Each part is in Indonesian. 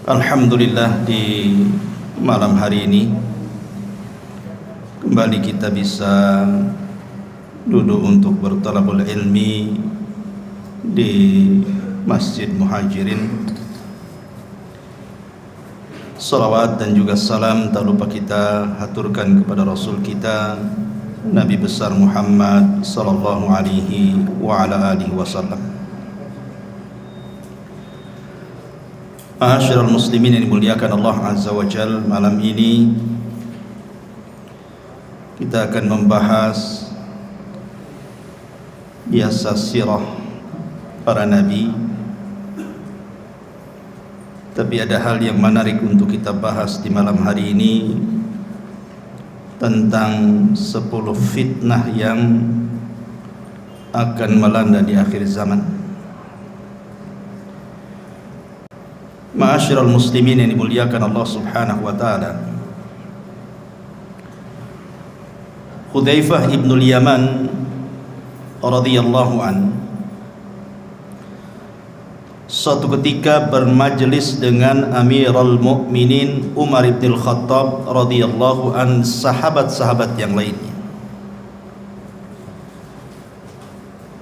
Alhamdulillah, di malam hari ini kembali kita bisa duduk untuk bertalabul ilmi di Masjid Muhajirin. Salawat dan juga salam tak lupa kita haturkan kepada Rasul kita Nabi besar Muhammad sallallahu alaihi wa ala alihi wasallam. Ma'asyiral muslimin yang dimuliakan Allah Azza wa Jal, malam ini kita akan membahas biasa sirah para nabi. Tapi ada hal yang menarik untuk kita bahas di malam hari ini, tentang 10 fitnah yang akan melanda di akhir zaman. Ma'asyiral muslimin yang dimuliakan Allah Subhanahu wa taala, Hudzaifah ibn al-Yaman radhiyallahu an suatu ketika bermajlis dengan Amirul Mukminin Umar bin Khattab radhiyallahu an, sahabat-sahabat yang lainnya.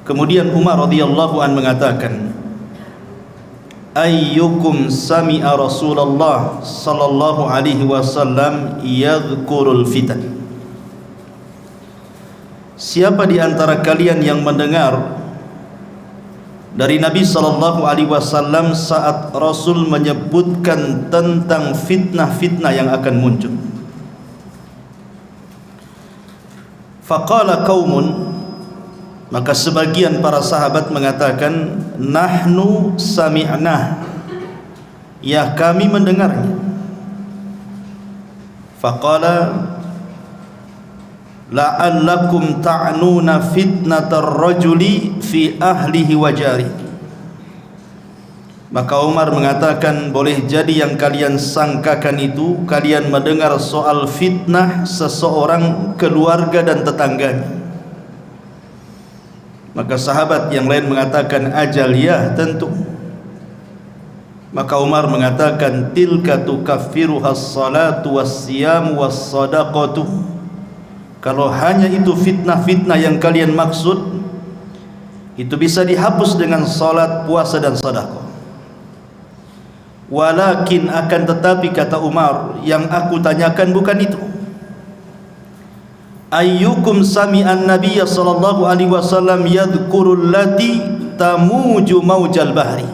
Kemudian Umar radhiyallahu an mengatakan, ayyukum sami'a Rasulullah sallallahu alaihi wasallam yadhkurul fitan. Siapa di antara kalian yang mendengar dari Nabi sallallahu alaihi wasallam saat Rasul menyebutkan tentang fitnah-fitnah yang akan muncul? Faqala qaumun, maka sebagian para sahabat mengatakan, nahnu sami'na, ya kami mendengarnya. Faqala la'allakum ta'nuna fitnatar rajuli fi ahlihi wa jari. Maka Umar mengatakan, boleh jadi yang kalian sangkakan itu kalian mendengar soal fitnah seseorang, keluarga dan tetangganya. Maka sahabat yang lain mengatakan, ajal ya, tentu. Maka Umar mengatakan, tilka tukaffiruha as-salatu was-siyamu was-sadaqatu. Kalau hanya itu fitnah-fitnah yang kalian maksud, itu bisa dihapus dengan salat, puasa dan sedekah. Walakin, akan tetapi, kata Umar, yang aku tanyakan bukan itu. Ayyukum sami'an nabiyya sallallahu alaihi wasallam yadhkurul lati tamuju maujal bahri.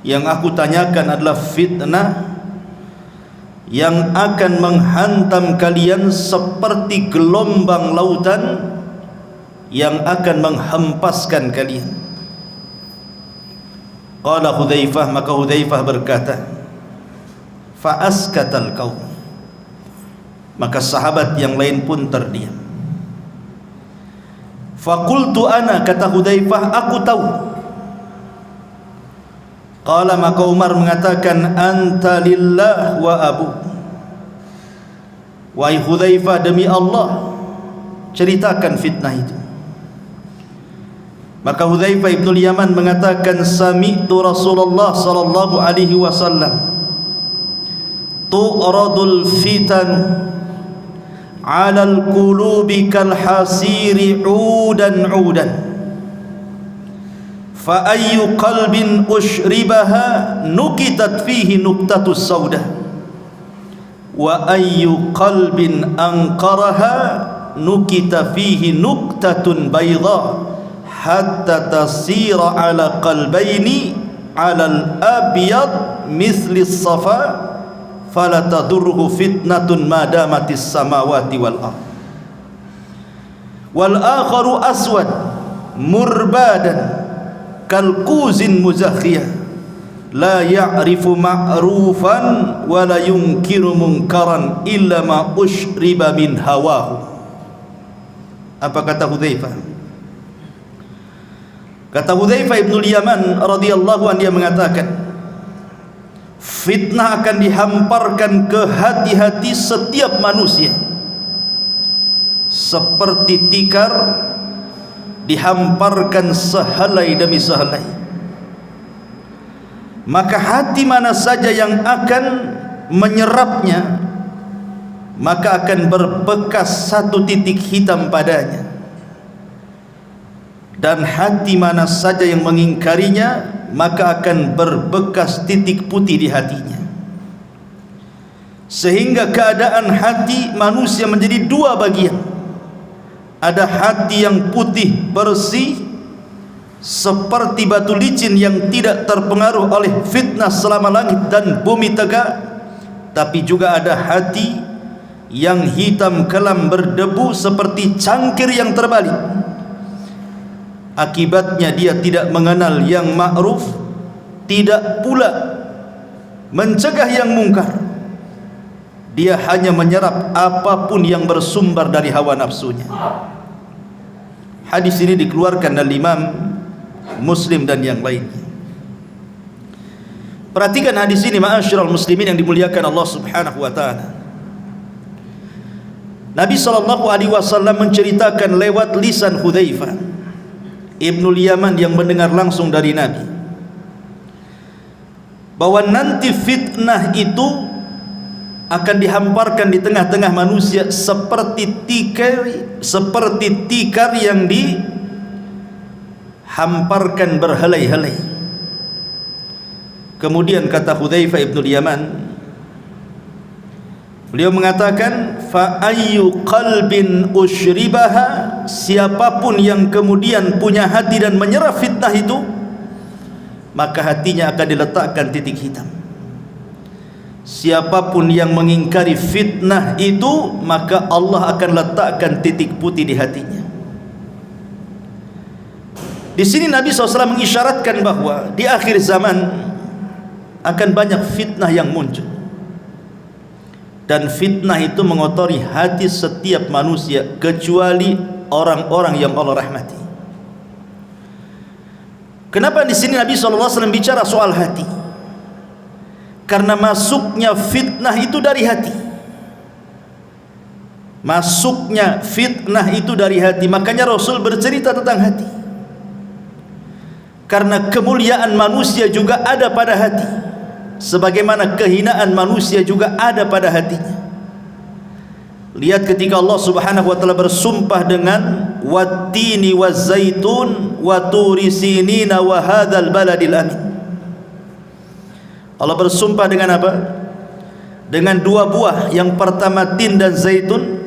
Yang aku tanyakan adalah fitnah yang akan menghantam kalian seperti gelombang lautan yang akan menghempaskan kalian. Qala Hudzaifah, maka Hudzaifah berkata, fa askatal qaum. Maka sahabat yang lain pun terdiam. Faqultu ana, kata Hudzaifah, aku tahu. Qala, maka Umar mengatakan, anta lillah wa abu. Wahai Hudzaifah, demi Allah, ceritakan fitnah itu. Maka Hudzaifah ibn al-Yaman mengatakan, sami'tu Rasulullah sallallahu alaihi wasallam tu'radul fitan 'alal qulubi kal hasiri 'udan 'udan fa ayyu qalbin ushribaha nukitat fihi nuktatus sauda wa ayyu qalbin anqaraha nukita fihi nuktatun bayda hatta tasira 'ala qalbaini 'alal abyad misli as-safa fala tadurruhu fitnatun madamatis samawati wal ardh wal akharu aswad murbadan kalquzin muzakhiyah la ya'rifu ma'rufan wa la yunkiru munkaran illa ma ushriba min hawahu. Apa kata Hudzaifah? Kata Hudzaifah ibn al-Yaman radhiyallahu anhu, dia mengatakan, fitnah akan dihamparkan ke hati-hati setiap manusia seperti tikar dihamparkan sehelai demi sehelai. maka hati mana saja yang akan menyerapnya maka akan berbekas satu titik hitam padanya, dan hati mana saja yang mengingkarinya maka akan berbekas titik putih di hatinya. Sehingga keadaan hati manusia menjadi dua bagian. Ada hati yang putih bersih seperti batu licin yang tidak terpengaruh oleh fitnah selama langit dan bumi tegak, tapi juga ada hati yang hitam kelam berdebu seperti cangkir yang terbalik. Akibatnya dia tidak mengenal yang ma'ruf, tidak pula mencegah yang mungkar. Dia hanya menyerap apapun yang bersumber dari hawa nafsunya. Hadis ini dikeluarkan oleh Imam Muslim dan yang lainnya. Perhatikan hadis ini ma'asyiral muslimin yang dimuliakan Allah Subhanahu wa taala. Nabi SAW menceritakan lewat lisan Hudzaifah Ibnul Yaman yang mendengar langsung dari Nabi, bahwa nanti fitnah itu akan dihamparkan di tengah-tengah manusia seperti tikar yang dihamparkan berhelai-helai. Kemudian kata Hudzaifah Ibnul Yaman, beliau mengatakan, fa ayyu qalbin usyribaha, siapapun yang kemudian punya hati dan menyerap fitnah itu, maka hatinya akan diletakkan titik hitam. Siapapun yang mengingkari fitnah itu, maka Allah akan letakkan titik putih di hatinya. Di sini Nabi SAW mengisyaratkan bahwa di akhir zaman akan banyak fitnah yang muncul, dan fitnah itu mengotori hati setiap manusia kecuali orang-orang yang Allah rahmati. Kenapa di sini Nabi SAW bicara soal hati? Karena masuknya fitnah itu dari hati. Masuknya fitnah itu dari hati. Makanya Rasul bercerita tentang hati. Karena kemuliaan manusia juga ada pada hati, sebagaimana kehinaan manusia juga ada pada hatinya. Lihat ketika Allah Subhanahu wa taala bersumpah dengan wattini wazzaitun wa turi sinina wa hadzal baladil amin. Allah bersumpah dengan apa? Dengan dua buah. Yang pertama tin dan zaitun.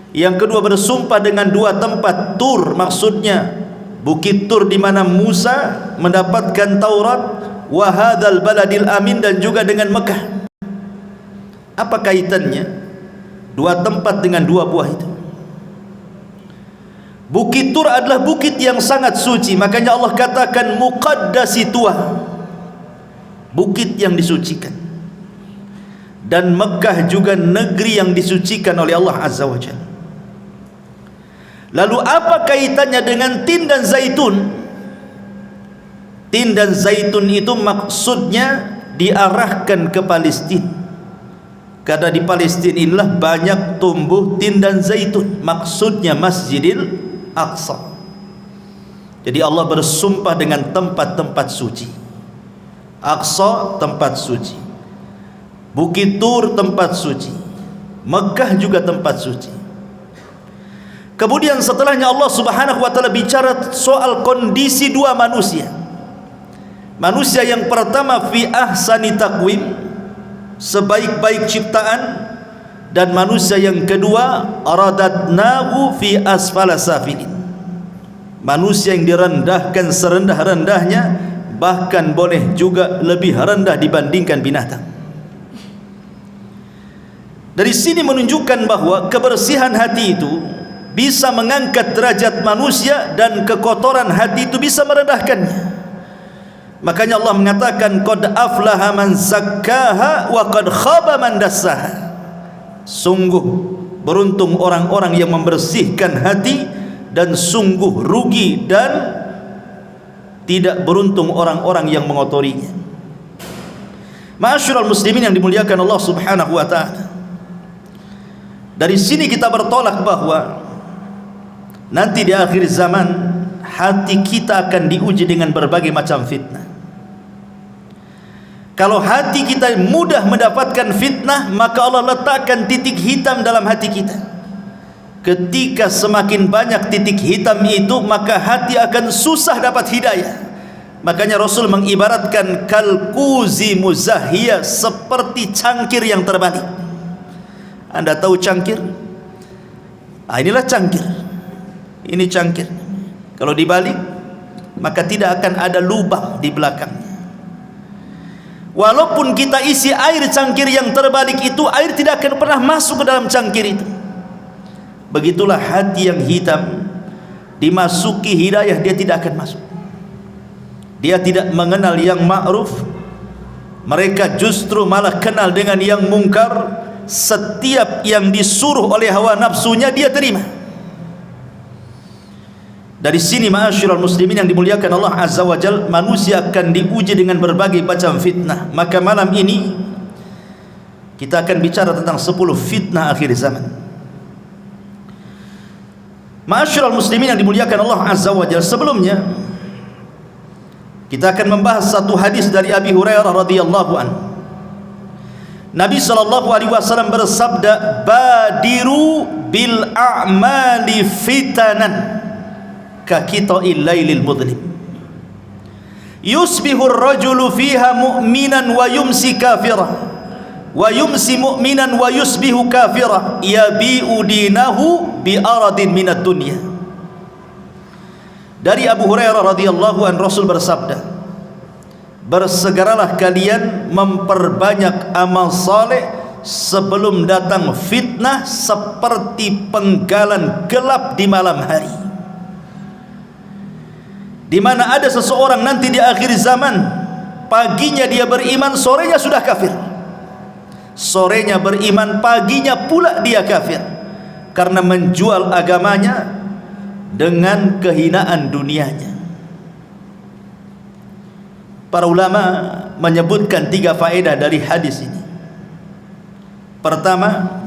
Yang kedua bersumpah dengan dua tempat, Tur, maksudnya bukit Tur di mana Musa mendapatkan Taurat, wa hadzal baladil amin, dan juga dengan Mekah. Apa kaitannya dua tempat dengan dua buah itu? Bukit Tur adalah bukit yang sangat suci, makanya Allah katakan muqaddasi tuah, bukit yang disucikan. Dan Mekah juga negeri yang disucikan oleh Allah Azza wa Jalla. Lalu apa kaitannya dengan tin dan zaitun? Tin dan zaitun itu maksudnya diarahkan ke Palestina, karena di Palestina inilah banyak tumbuh tin dan zaitun, maksudnya Masjidil Aqsa. Jadi Allah bersumpah dengan tempat-tempat suci. Aqsa tempat suci, Bukit Tur tempat suci, Mekah juga tempat suci. Kemudian setelahnya Allah Subhanahu wa taala bicara soal kondisi dua manusia. Manusia yang pertama fi ahsani taqwim, sebaik-baik ciptaan, dan manusia yang kedua aradadnahu fi asfala safilin, manusia yang direndahkan serendah-rendahnya, bahkan boleh juga lebih rendah dibandingkan binatang. Dari sini menunjukkan bahwa kebersihan hati itu bisa mengangkat derajat manusia, dan kekotoran hati itu bisa merendahkannya. Makanya Allah mengatakan qad aflaha man zakkaha wa qad khaba man dassaha. Sungguh beruntung orang-orang yang membersihkan hati, dan sungguh rugi dan tidak beruntung orang-orang yang mengotorinya. Ma'asyiral muslimin yang dimuliakan Allah Subhanahu wa taala, dari sini kita bertolak bahwa nanti di akhir zaman hati kita akan diuji dengan berbagai macam fitnah. Kalau hati kita mudah mendapatkan fitnah, maka Allah letakkan titik hitam dalam hati kita. Ketika semakin banyak titik hitam itu, maka hati akan susah dapat hidayah. Makanya Rasul mengibaratkan kalkuzi muzahiyah, seperti cangkir yang terbalik. Anda tahu cangkir? Inilah cangkir. Ini cangkir. Kalau dibalik, maka tidak akan ada lubang di belakangnya. Walaupun kita isi air cangkir yang terbalik itu, air tidak akan pernah masuk ke dalam cangkir itu. Begitulah hati yang hitam, dimasuki hidayah dia tidak akan masuk. Dia tidak mengenal yang ma'ruf, mereka justru malah kenal dengan yang mungkar. Setiap yang disuruh oleh hawa nafsunya dia terima. Dari sini ma'asyiral muslimin yang dimuliakan Allah Azza wa Jalla, manusia akan diuji dengan berbagai macam fitnah. Maka malam ini kita akan bicara tentang 10 fitnah akhir zaman. Ma'asyiral muslimin yang dimuliakan Allah Azza wa Jalla, sebelumnya kita akan membahas satu hadis dari Abi Hurairah radhiyallahu anhu. Nabi sallallahu alaihi wasallam bersabda, "Badiru bil a'mali fitanan kakita'il lailil mudlim. Yusbihur rajulu fiha mu'minan wa yumsi kafira, wa yumsi mu'minan wa yusbihu kafira, yabi'u dinahu bi aradin minad dunya." Dari Abu Hurairah radhiyallahu anhu, Rasul bersabda, "Bersegeralah kalian memperbanyak amal saleh sebelum datang fitnah seperti penggalan gelap di malam hari." Di mana ada seseorang nanti di akhir zaman, paginya dia beriman, sorenya sudah kafir. Sorenya beriman, paginya pula dia kafir, karena menjual agamanya dengan kehinaan dunianya. Para ulama menyebutkan 3 faedah dari hadis ini. Pertama,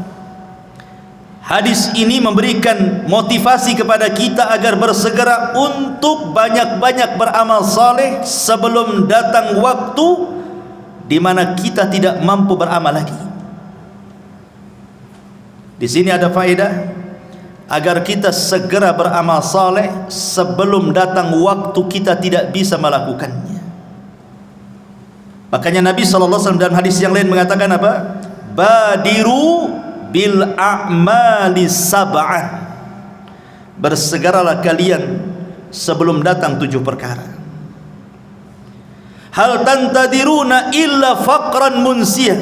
hadis ini memberikan motivasi kepada kita agar bersegera untuk banyak-banyak beramal saleh sebelum datang waktu di mana kita tidak mampu beramal lagi. Di sini ada faedah agar kita segera beramal saleh sebelum datang waktu kita tidak bisa melakukannya. Makanya Nabi SAW dalam hadis yang lain mengatakan apa? Badiru bil a'mali sab'an. Bersegeralah kalian sebelum datang 7 perkara. Hal tantadiruna illa faqran munsiyah,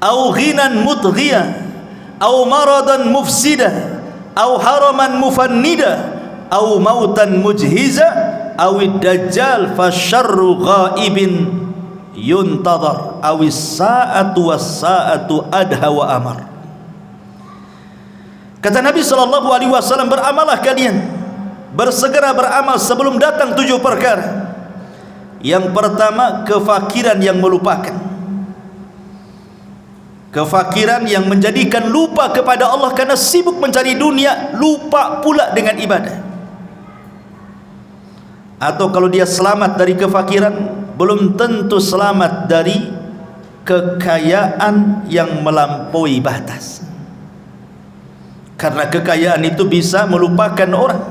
au ghinan mudghiyah, au maradan mufsidah, au haraman mufannida, au mautan mujhiza, au dajjal fasyarru ghaibin yuntadhar, awis sa'atu was sa'atu adha wa amar. Kata Nabi sallallahu alaihi wasallam, beramalah kalian, bersegera beramal sebelum datang 7 perkara. Yang pertama, kefakiran yang melupakan. Kefakiran yang menjadikan lupa kepada Allah karena sibuk mencari dunia, lupa pula dengan ibadah. Atau kalau dia selamat dari kefakiran, belum tentu selamat dari kekayaan yang melampaui batas. Karena kekayaan itu bisa melupakan orang.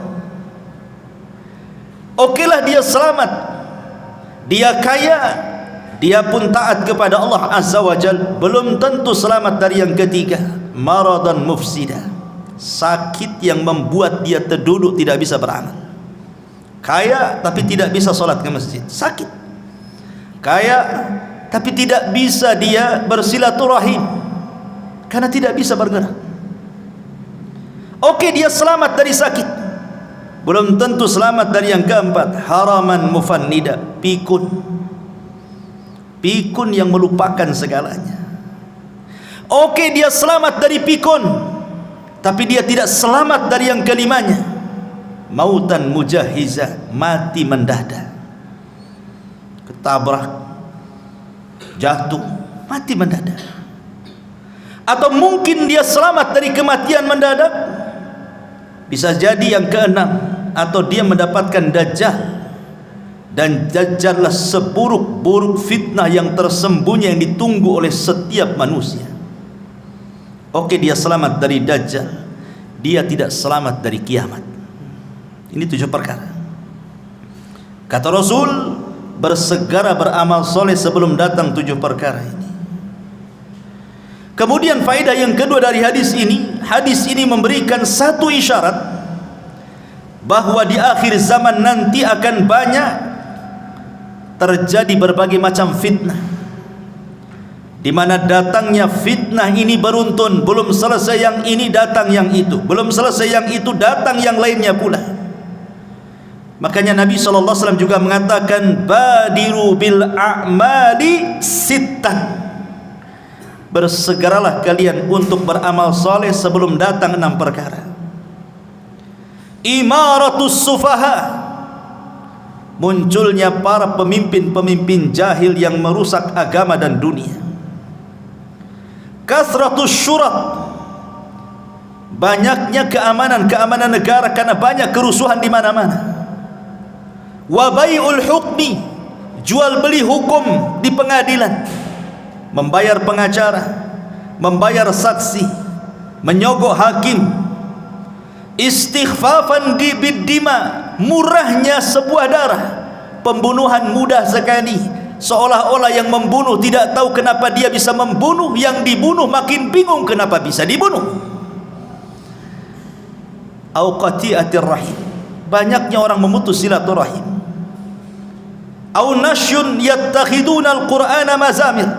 Okelah dia selamat, dia kaya, dia pun taat kepada Allah Azza wa Jalla, belum tentu selamat dari yang ketiga, maradan mufsidah, sakit yang membuat dia terduduk tidak bisa beramal. Kaya tapi tidak bisa sholat ke masjid, sakit. Kaya tapi tidak bisa dia bersilaturahim karena tidak bisa bergerak. Oke, dia selamat dari sakit, belum tentu selamat dari yang keempat, haraman mufannida, pikun. Pikun yang melupakan segalanya. Oke, dia selamat dari pikun, tapi dia tidak selamat dari yang kelimanya, mautan mujahiza, mati mendadak. Ketabrak, jatuh, mati mendadak. Atau mungkin dia selamat dari kematian mendadak, bisa jadi yang keenam, atau dia mendapatkan dajjal. Dan Dajjallah seburuk-buruk fitnah yang tersembunyi yang ditunggu oleh setiap manusia. Oke, dia selamat dari Dajjal, dia tidak selamat dari kiamat. Ini 7 perkara. Kata Rasul, bersegera beramal soleh sebelum datang 7 perkara ini. Kemudian faedah yang kedua dari hadis ini memberikan satu isyarat bahwa di akhir zaman nanti akan banyak terjadi berbagai macam fitnah, di mana datangnya fitnah ini beruntun. Belum selesai yang ini, datang yang itu, belum selesai yang itu, datang yang lainnya pula. Makanya Nabi SAW juga mengatakan, badiru bil a'mali sittan, bersegeralah kalian untuk beramal soleh sebelum datang 6 perkara. Imaratus sufaha, munculnya para pemimpin-pemimpin jahil yang merusak agama dan dunia. Kasratus syurat, banyaknya keamanan negara karena banyak kerusuhan di mana-mana. Wa bai'ul hukmi, jual beli hukum di pengadilan, membayar pengacara, membayar saksi, menyogok hakim. Istighfafan biddima, murahnya sebuah darah, pembunuhan mudah sekali, seolah-olah yang membunuh tidak tahu kenapa dia bisa membunuh, yang dibunuh makin bingung kenapa bisa dibunuh. Au qati'atir rahim, banyaknya orang memutus silaturahim. Au nasyun yattakhiduna al-Qur'ana mazamir,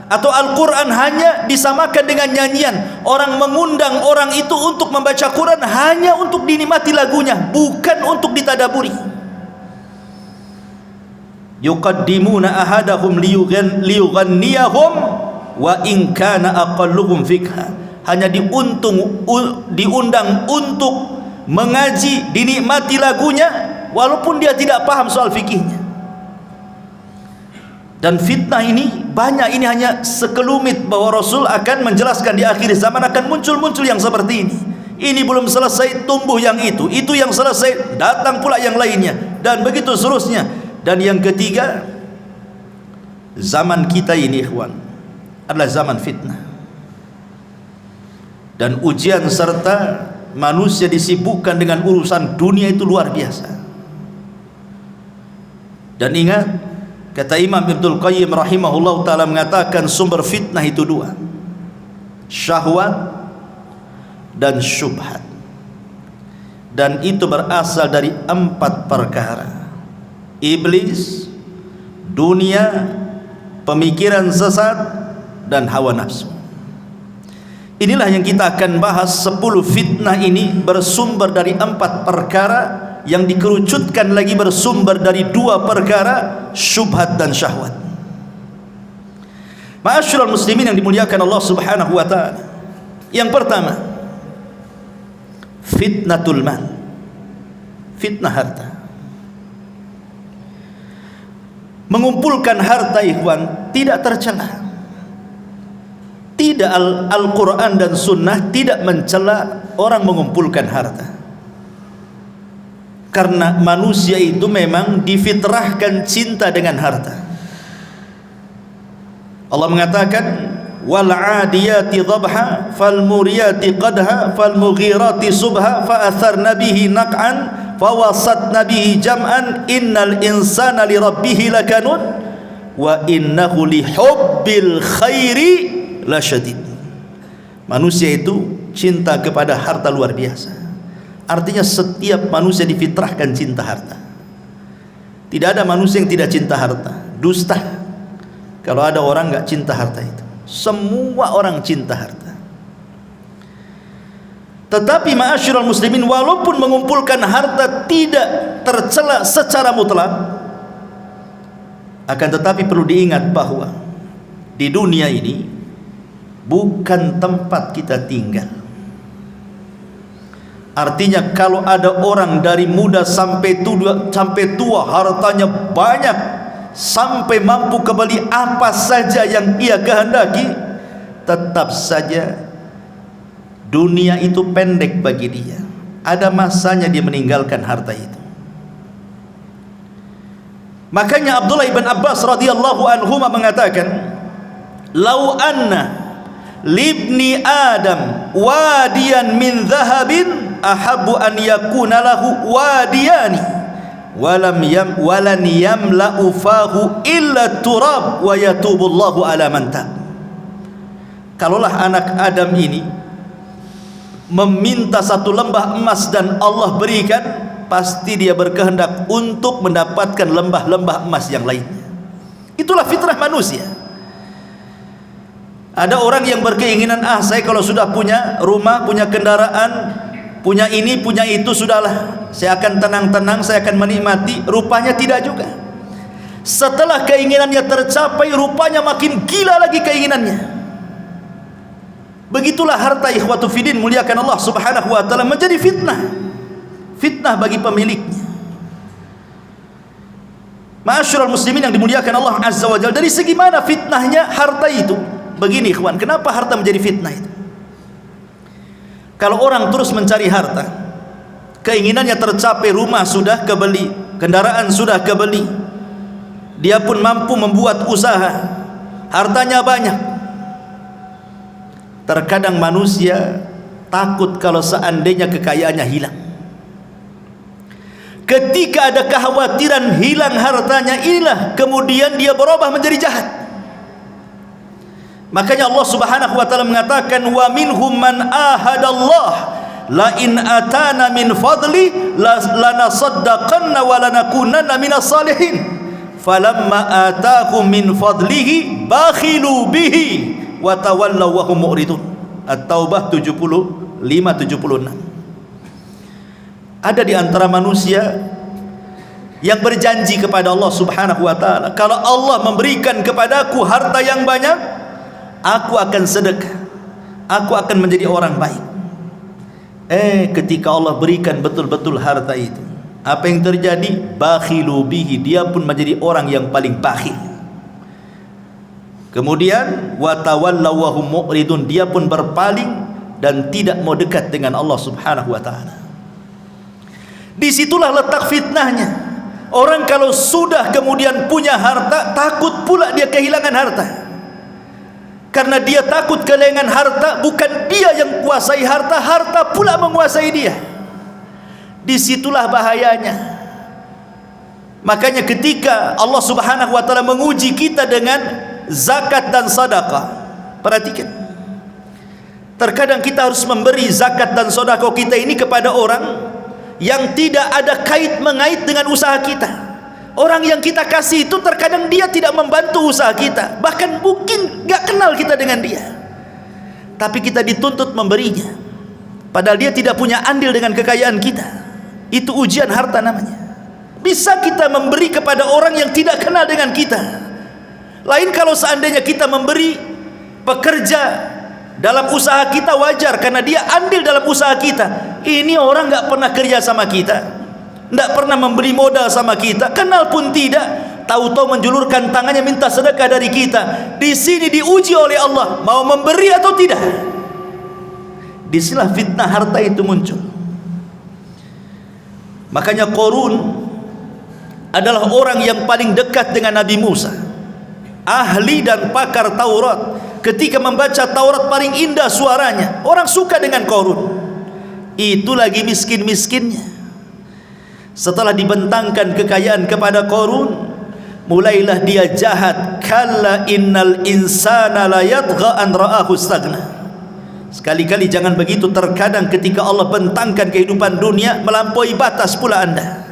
atau Al-Quran hanya disamakan dengan nyanyian. Orang mengundang orang itu untuk membaca Quran hanya untuk dinikmati lagunya, bukan untuk ditadaburi. Yuqaddimuna ahadahum liyughanniyahum wa in kana aqalluhum fikha, hanya diundang untuk mengaji, dinikmati lagunya walaupun dia tidak paham soal fikihnya. Dan fitnah ini banyak, ini hanya sekelumit bahwa Rasul akan menjelaskan di akhir zaman akan muncul yang seperti ini. Ini belum selesai, tumbuh yang itu yang selesai, datang pula yang lainnya, dan begitu seterusnya. Dan yang ketiga, zaman kita ini ikhwan adalah zaman fitnah dan ujian, serta manusia disibukkan dengan urusan dunia itu luar biasa. Dan ingat, kata Imam Ibnul Qayyim rahimahullah ta'ala mengatakan sumber fitnah itu 2, syahwat dan syubhat, dan itu berasal dari 4 perkara: iblis, dunia, pemikiran sesat, dan hawa nafsu. Inilah yang kita akan bahas. 10 fitnah ini bersumber dari 4 perkara yang dikerucutkan lagi bersumber dari 2 perkara, syubhat dan syahwat. Ma'asyiral muslimin yang dimuliakan Allah Subhanahu wa taala. Yang pertama, fitnatul mal, fitnah harta. Mengumpulkan harta ikhwan tidak tercela. Tidak, Al-Quran dan Sunnah tidak mencela orang mengumpulkan harta, karena manusia itu memang difitrahkan cinta dengan harta. Allah mengatakan, wal 'adiyati dhabha fal muriyati qadha fal mughirati subha fa atharna bihi naq'an fa wasatna bihi jam'an innal insana li rabbih lakanud wa innahu li hubbil khairi la syadid. Manusia itu cinta kepada harta luar biasa. Artinya setiap manusia difitrahkan cinta harta. Tidak ada manusia yang tidak cinta harta. Dusta kalau ada orang nggak cinta harta itu. Semua orang cinta harta. Tetapi ma'asyiral muslimin, walaupun mengumpulkan harta tidak tercela secara mutlak, akan tetapi perlu diingat bahwa di dunia ini bukan tempat kita tinggal. Artinya kalau ada orang dari muda sampai tua hartanya banyak, sampai mampu kembali apa saja yang ia kehendaki, tetap saja dunia itu pendek bagi dia. Ada masanya dia meninggalkan harta itu. Makanya Abdullah ibn Abbas radhiyallahu anhuma mengatakan, "Lau anna libni Adam wadiyan min dhahabin ahabbu an yakuna lahu wadiyani walan yamla'u fahu illa turab wa yatubullahu ala man tab." Kalaulah anak Adam ini meminta satu lembah emas dan Allah berikan, pasti dia berkehendak untuk mendapatkan lembah-lembah emas yang lainnya. Itulah fitrah manusia. Ada orang yang berkeinginan, saya kalau sudah punya rumah, punya kendaraan, punya ini, punya itu, sudahlah, saya akan tenang-tenang, saya akan menikmati. Rupanya tidak juga. Setelah keinginannya tercapai, rupanya makin gila lagi keinginannya. Begitulah harta, ikhwatu fiddin, muliakan Allah subhanahu wa ta'ala, menjadi fitnah. Fitnah bagi pemiliknya. Ma'asyiral muslimin yang dimuliakan Allah azza wa jalla, dari segi mana fitnahnya harta itu? Begini ikhwan, kenapa harta menjadi fitnah itu? Kalau orang terus mencari harta, keinginannya tercapai, rumah sudah kebeli, kendaraan sudah kebeli, dia pun mampu membuat usaha, hartanya banyak. Terkadang manusia takut kalau seandainya kekayaannya hilang. Ketika ada kekhawatiran hilang hartanya, inilah kemudian dia berubah menjadi jahat. Makanya Allah subhanahu wa ta'ala mengatakan, wa minhum man ahadallah la in atana min fadli lanasaddaqanna wa lanakunanna minas salihin falamma atahum min fadlihi bakhilu bihi wa tawallaw wa hum mu'ridun. At-Taubah 75-76. Ada di antara manusia yang berjanji kepada Allah subhanahu wa ta'ala, kalau Allah memberikan kepadaku harta yang banyak, aku akan sedekah, aku akan menjadi orang baik. Ketika Allah berikan betul-betul harta itu, apa yang terjadi? Bakhilu bihi, dia pun menjadi orang yang paling bakhil. Kemudian wa tawallaw wa hum mu'ridun, dia pun berpaling dan tidak mau dekat dengan Allah subhanahu wa ta'ala. Disitulah letak fitnahnya. Orang kalau sudah kemudian punya harta, takut pula dia kehilangan harta. Karena dia takut kehilangan harta, bukan dia yang kuasai harta, harta pula menguasai dia. Disitulah bahayanya. Makanya ketika Allah subhanahu wa ta'ala menguji kita dengan zakat dan sedekah, perhatikan, terkadang kita harus memberi zakat dan sedekah kita ini kepada orang yang tidak ada kait mengait dengan usaha kita. Orang yang kita kasih itu terkadang dia tidak membantu usaha kita, bahkan mungkin gak kenal kita dengan dia, tapi kita dituntut memberinya, padahal dia tidak punya andil dengan kekayaan kita. Itu ujian harta namanya. Bisa kita memberi kepada orang yang tidak kenal dengan kita. Lain kalau seandainya kita memberi pekerja dalam usaha kita, wajar karena dia andil dalam usaha kita. Ini orang gak pernah kerja sama kita, tidak pernah memberi modal sama kita, kenal pun tidak, tahu-tahu menjulurkan tangannya minta sedekah dari kita. Di sini diuji oleh Allah, mau memberi atau tidak. Disinilah fitnah harta itu muncul. Makanya Qarun adalah orang yang paling dekat dengan Nabi Musa, ahli dan pakar Taurat. Ketika membaca Taurat paling indah suaranya, orang suka dengan Qarun. Itu lagi miskin-miskinnya. Setelah dibentangkan kekayaan kepada Qarun, mulailah dia jahat. Kalla innal insana la yatgha an ra'ahu istaghna. Sekali-kali jangan begitu. Terkadang ketika Allah bentangkan kehidupan dunia, melampaui batas pula anda.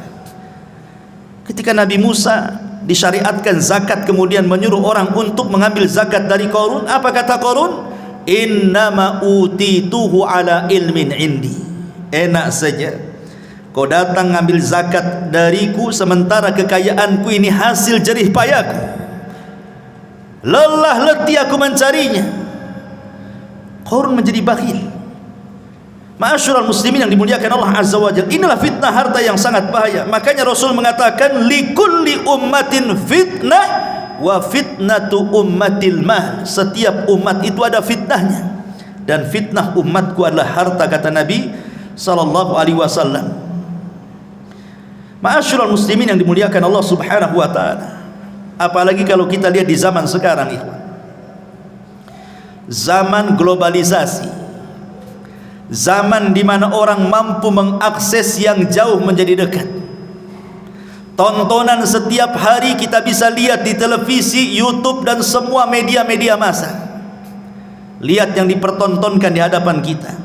Ketika Nabi Musa disyariatkan zakat, kemudian menyuruh orang untuk mengambil zakat dari Qarun, apa kata Qarun? Innama utituhu ala ilmin indi. Enak saja kau datang ngambil zakat dariku, sementara kekayaanku ini hasil jerih payahku, lelah letih aku mencarinya. Qarun menjadi bakhil. Ma'asyiral muslimin yang dimuliakan Allah azza wa jalla, inilah fitnah harta yang sangat bahaya. Makanya Rasul mengatakan, likulli ummatin fitnah wa fitnatu ummatil mal. Setiap umat itu ada fitnahnya, dan fitnah umatku adalah harta, kata Nabi sallallahu alaihi wasallam. Ma'asyiral muslimin yang dimuliakan Allah Subhanahu wa taala. Apalagi kalau kita lihat di zaman sekarang ini. Zaman globalisasi. Zaman di mana orang mampu mengakses yang jauh menjadi dekat. Tontonan setiap hari kita bisa lihat di televisi, YouTube dan semua media-media massa. Lihat yang dipertontonkan di hadapan kita.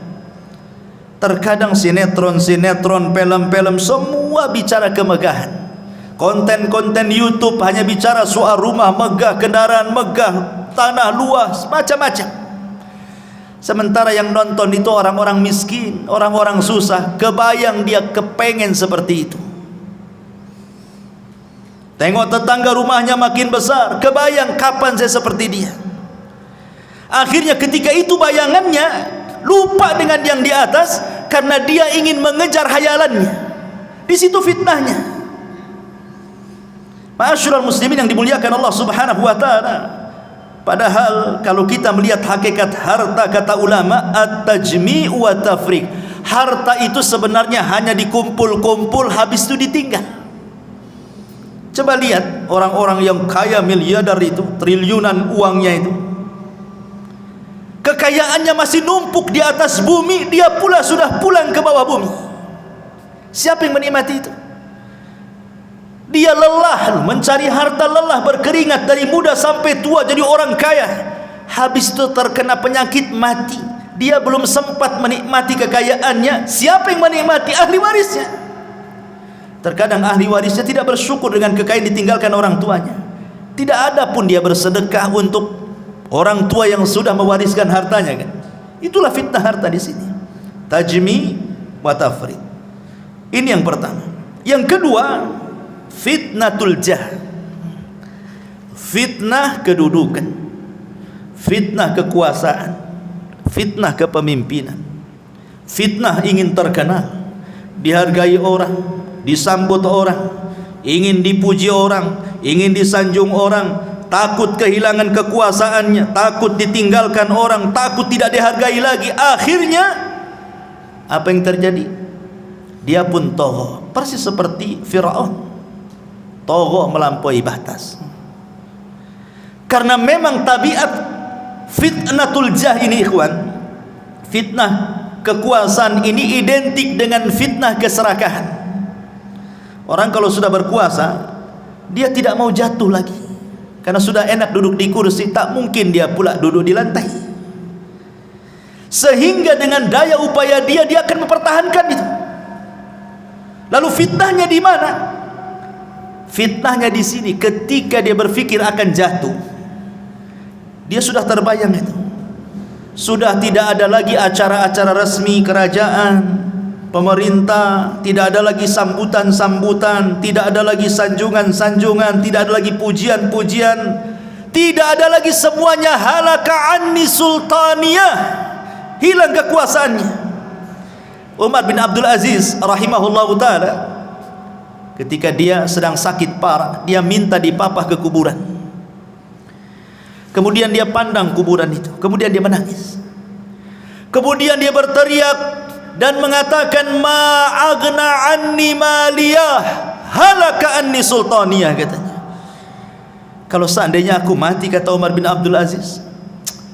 Terkadang sinetron-sinetron, film-film semua bicara kemegahan. Konten-konten YouTube hanya bicara soal rumah megah, kendaraan megah, tanah luas, macam-macam. Sementara yang nonton itu orang-orang miskin, orang-orang susah. Kebayang dia kepengen seperti itu. Tengok tetangga rumahnya makin besar, kebayang kapan saya seperti dia. Akhirnya ketika itu bayangannya lupa dengan yang di atas karena dia ingin mengejar hayalannya. Di situ fitnahnya. Ma'asyiral muslimin yang dimuliakan Allah Subhanahu wa taala. Padahal kalau kita melihat hakikat harta, kata ulama, at-tajmi' wa tafriq. Harta itu sebenarnya hanya dikumpul-kumpul, habis itu ditinggal. Coba lihat orang-orang yang kaya miliarder itu, triliunan uangnya itu, kekayaannya masih numpuk di atas bumi, dia pula sudah pulang ke bawah bumi. Siapa yang menikmati itu? Dia lelah mencari harta, lelah berkeringat dari muda sampai tua jadi orang kaya. Habis itu terkena penyakit, mati. Dia belum sempat menikmati kekayaannya. Siapa yang menikmati? Ahli warisnya. Terkadang ahli warisnya tidak bersyukur dengan kekayaan ditinggalkan orang tuanya. Tidak ada pun dia bersedekah untuk orang tua yang sudah mewariskan hartanya, kan? Itulah fitnah harta di sini. Tajmi wa tafrid. Ini yang pertama. Yang kedua, fitnatul jah. Fitnah kedudukan, fitnah kekuasaan, fitnah kepemimpinan, fitnah ingin terkenal, dihargai orang, disambut orang, ingin dipuji orang, ingin disanjung orang, takut kehilangan kekuasaannya, takut ditinggalkan orang, takut tidak dihargai lagi. Akhirnya apa yang terjadi? Dia pun tagha, persis seperti Firaun, tagha melampaui batas. Karena memang tabiat fitnatul jah ini, ikhwan, fitnah kekuasaan ini identik dengan fitnah keserakahan. Orang kalau sudah berkuasa, dia tidak mau jatuh lagi. Karena sudah enak duduk di kursi, tak mungkin dia pula duduk di lantai. Sehingga dengan daya upaya dia akan mempertahankan itu. Lalu fitnahnya di mana? Fitnahnya di sini, ketika dia berpikir akan jatuh, dia sudah terbayang itu. Sudah tidak ada lagi acara-acara resmi kerajaan, pemerintah, tidak ada lagi sambutan-sambutan, tidak ada lagi sanjungan-sanjungan, tidak ada lagi pujian-pujian, tidak ada lagi semuanya. Halaka anni sultaniyah, hilang kekuasaannya. Umar bin Abdul Aziz rahimahullahu ta'ala, ketika dia sedang sakit parah, dia minta dipapah ke kuburan. Kemudian dia pandang kuburan itu, kemudian dia menangis, kemudian dia berteriak dan mengatakan, ma agna anni maliyah, halaka anni sultaniyah, katanya. Kalau seandainya aku mati, kata Umar bin Abdul Aziz,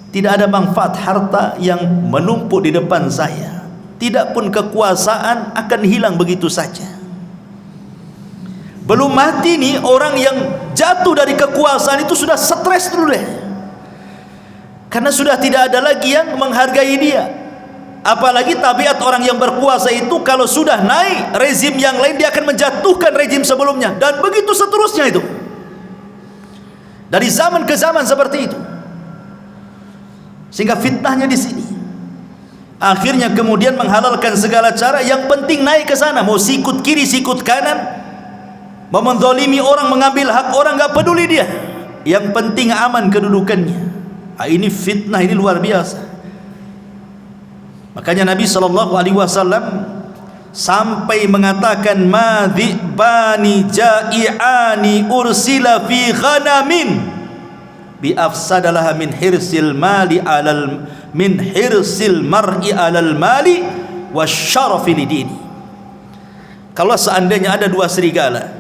tidak ada manfaat harta yang menumpuk di depan saya, tidak pun kekuasaan akan hilang begitu saja. Belum mati nih, orang yang jatuh dari kekuasaan itu sudah stres dulu deh, karena sudah tidak ada lagi yang menghargai dia. Apalagi tabiat orang yang berkuasa itu, kalau sudah naik rezim yang lain, dia akan menjatuhkan rezim sebelumnya, dan begitu seterusnya itu. Dari zaman ke zaman seperti itu. Sehingga fitnahnya di sini. Akhirnya kemudian menghalalkan segala cara, yang penting naik ke sana, mau sikut kiri sikut kanan, mau menzalimi orang, mengambil hak orang, enggak peduli dia. Yang penting aman kedudukannya. Ini fitnah, ini luar biasa. Makanya Nabi SAW sampai mengatakan, madhibani ja'i'ani ursila fi ghanamin bi afsadalaha min hirsil mali alal min hirsil mar'i alal mali wasyarafi lidini. Kalau seandainya ada dua serigala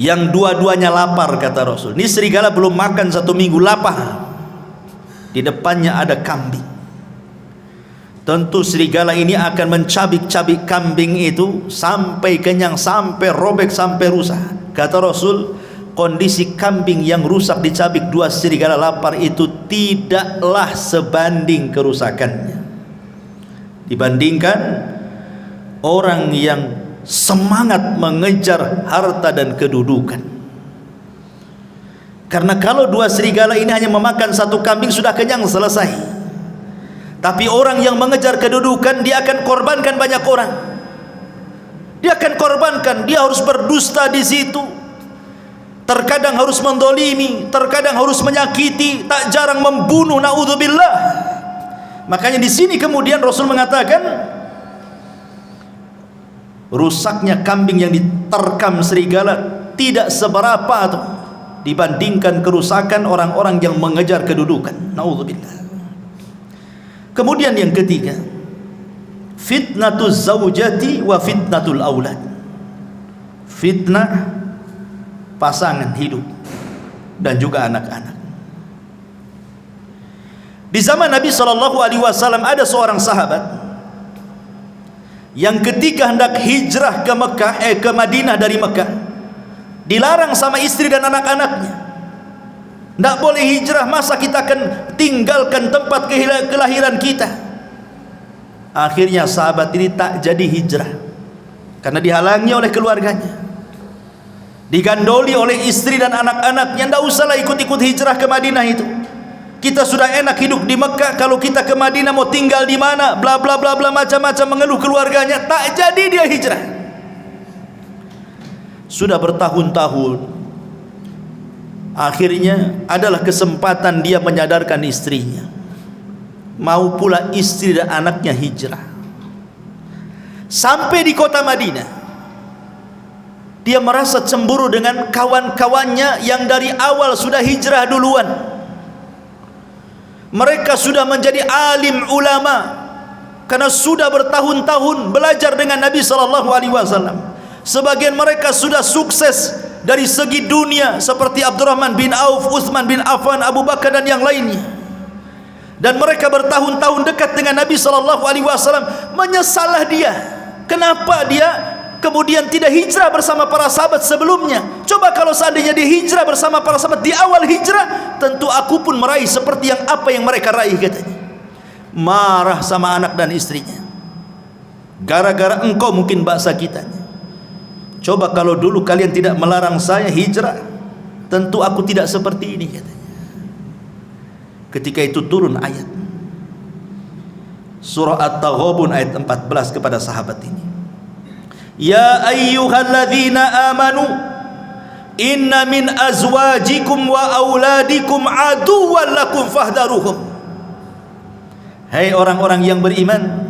yang dua-duanya lapar, kata Rasul, ini serigala belum makan 1 minggu, lapar, di depannya ada kambing, tentu serigala ini akan mencabik-cabik kambing itu sampai kenyang, sampai robek, sampai rusak. Kata Rasul, kondisi kambing yang rusak dicabik dua serigala lapar itu tidaklah sebanding kerusakannya dibandingkan orang yang semangat mengejar harta dan kedudukan. Karena kalau dua serigala ini hanya memakan 1 kambing sudah kenyang, selesai. Tapi orang yang mengejar kedudukan, dia akan korbankan banyak orang. Dia akan korbankan, dia harus berdusta di situ. Terkadang harus mendolimi, terkadang harus menyakiti, tak jarang membunuh, naudzubillah. Makanya di sini kemudian Rasul mengatakan, rusaknya kambing yang diterkam serigala tidak seberapa tuh dibandingkan kerusakan orang-orang yang mengejar kedudukan. Naudzubillah. Kemudian yang ketiga, fitnatuz zaujati wa fitnatul aulad. Fitnah pasangan hidup dan juga anak-anak. Di zaman Nabi SAW ada seorang sahabat yang ketika hendak hijrah ke Mekah, ke Madinah dari Mekah, dilarang sama istri dan anak-anaknya. Tidak boleh hijrah, masa kita akan tinggalkan tempat kelahiran kita. Akhirnya sahabat ini tak jadi hijrah karena dihalangi oleh keluarganya, digandoli oleh istri dan anak-anaknya. Tidak usahlah ikut-ikut hijrah ke Madinah itu, kita sudah enak hidup di Mekah, kalau kita ke Madinah mau tinggal di mana, bla bla bla bla, macam-macam mengeluh keluarganya. Tak jadi dia hijrah. Sudah bertahun-tahun, akhirnya adalah kesempatan dia menyadarkan istrinya, mau pula istri dan anaknya hijrah. Sampai di kota Madinah, dia merasa cemburu dengan kawan-kawannya yang dari awal sudah hijrah duluan. Mereka sudah menjadi alim ulama karena sudah bertahun-tahun belajar dengan Nabi SAW. Sebagian mereka sudah sukses dari segi dunia seperti Abdurrahman bin Auf, Utsman bin Affan, Abu Bakar dan yang lainnya. Dan mereka bertahun-tahun dekat dengan Nabi SAW. Menyesalah dia, kenapa dia kemudian tidak hijrah bersama para sahabat sebelumnya. Coba kalau seandainya dia hijrah bersama para sahabat di awal hijrah, tentu aku pun meraih seperti apa yang mereka raih, katanya. Marah sama anak dan istrinya, gara-gara engkau mungkin bahasa kita. Coba kalau dulu kalian tidak melarang saya hijrah, tentu aku tidak seperti ini, katanya. Ketika itu turun ayat surah At-Taghabun ayat 14 kepada sahabat ini. Ya ayyuhalladzina amanu inna min azwajikum wa auladikum aduwwan lakum fahdharuhum. Hai orang-orang yang beriman,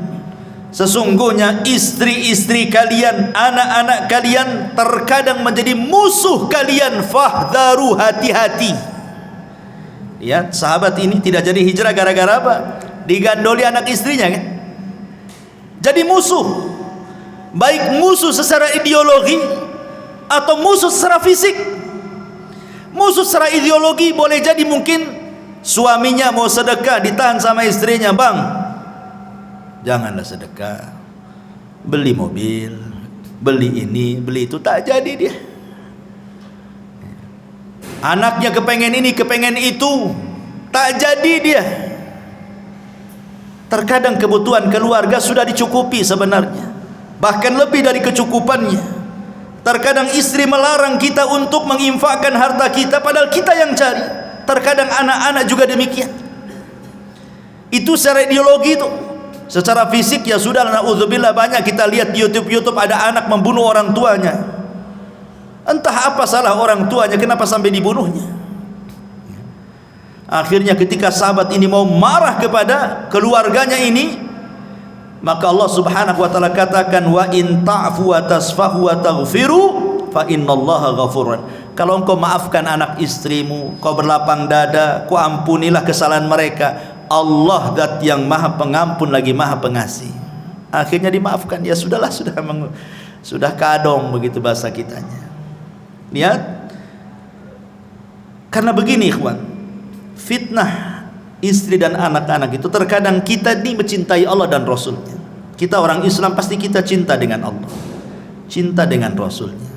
sesungguhnya istri-istri kalian, anak-anak kalian terkadang menjadi musuh kalian. Fahdharu, hati-hati. Lihat, sahabat ini tidak jadi hijrah gara-gara apa? Digandoli anak istrinya, kan? Jadi musuh. Baik musuh secara ideologi atau musuh secara fisik. Musuh secara ideologi boleh jadi mungkin suaminya mau sedekah, ditahan sama istrinya. Bang, janganlah sedekah, beli mobil, beli ini, beli itu. Tak jadi dia. Anaknya kepengen ini, kepengen itu, tak jadi dia. Terkadang kebutuhan keluarga sudah dicukupi sebenarnya, bahkan lebih dari kecukupannya. Terkadang istri melarang kita untuk menginfakkan harta kita, padahal kita yang cari. Terkadang anak-anak juga demikian. Itu secara ideologi itu. Secara fisik ya sudah, na'udzubillah, banyak kita lihat di YouTube ada anak membunuh orang tuanya. Entah apa salah orang tuanya, kenapa sampai dibunuhnya. Akhirnya ketika sahabat ini mau marah kepada keluarganya ini, maka Allah Subhanahu wa taala katakan, wa in ta'fu wa tasfahu wa taghfiru fa innallaha ghafurun. Kalau engkau maafkan anak istrimu, kau berlapang dada, kau ampunilah kesalahan mereka, Allah zat yang maha pengampun lagi maha pengasih. Akhirnya dimaafkan. Ya sudahlah, sudah kadong begitu bahasa kitanya. Lihat, karena begini ikhwan, fitnah istri dan anak-anak itu terkadang kita ini mencintai Allah dan Rasulnya. Kita orang Islam pasti kita cinta dengan Allah, cinta dengan Rasulnya.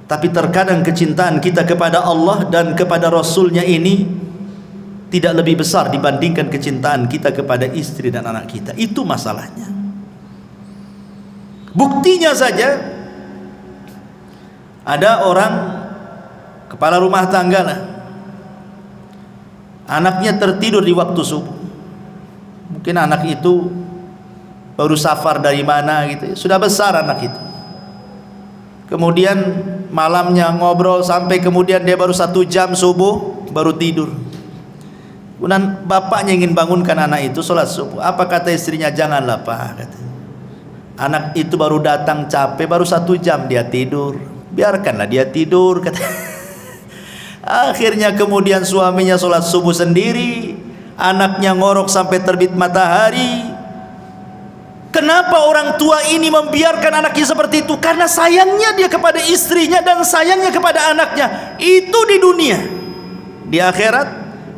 Tapi terkadang kecintaan kita kepada Allah dan kepada Rasulnya ini tidak lebih besar dibandingkan kecintaan kita kepada istri dan anak kita. Itu masalahnya. Buktinya saja, ada orang kepala rumah tangga lah, anaknya tertidur di waktu subuh. Mungkin anak itu baru safar dari mana gitu, sudah besar anak itu. Kemudian malamnya ngobrol sampai kemudian dia baru 1 jam subuh baru tidur. Kemudian bapaknya ingin bangunkan anak itu sholat subuh. Apa kata istrinya? Janganlah pak, kata. Anak itu baru datang capek, baru 1 jam dia tidur, biarkanlah dia tidur, kata. Akhirnya kemudian suaminya sholat subuh sendiri, anaknya ngorok sampai terbit matahari. Kenapa orang tua ini membiarkan anaknya seperti itu? Karena sayangnya dia kepada istrinya dan sayangnya kepada anaknya. Itu di dunia. Di akhirat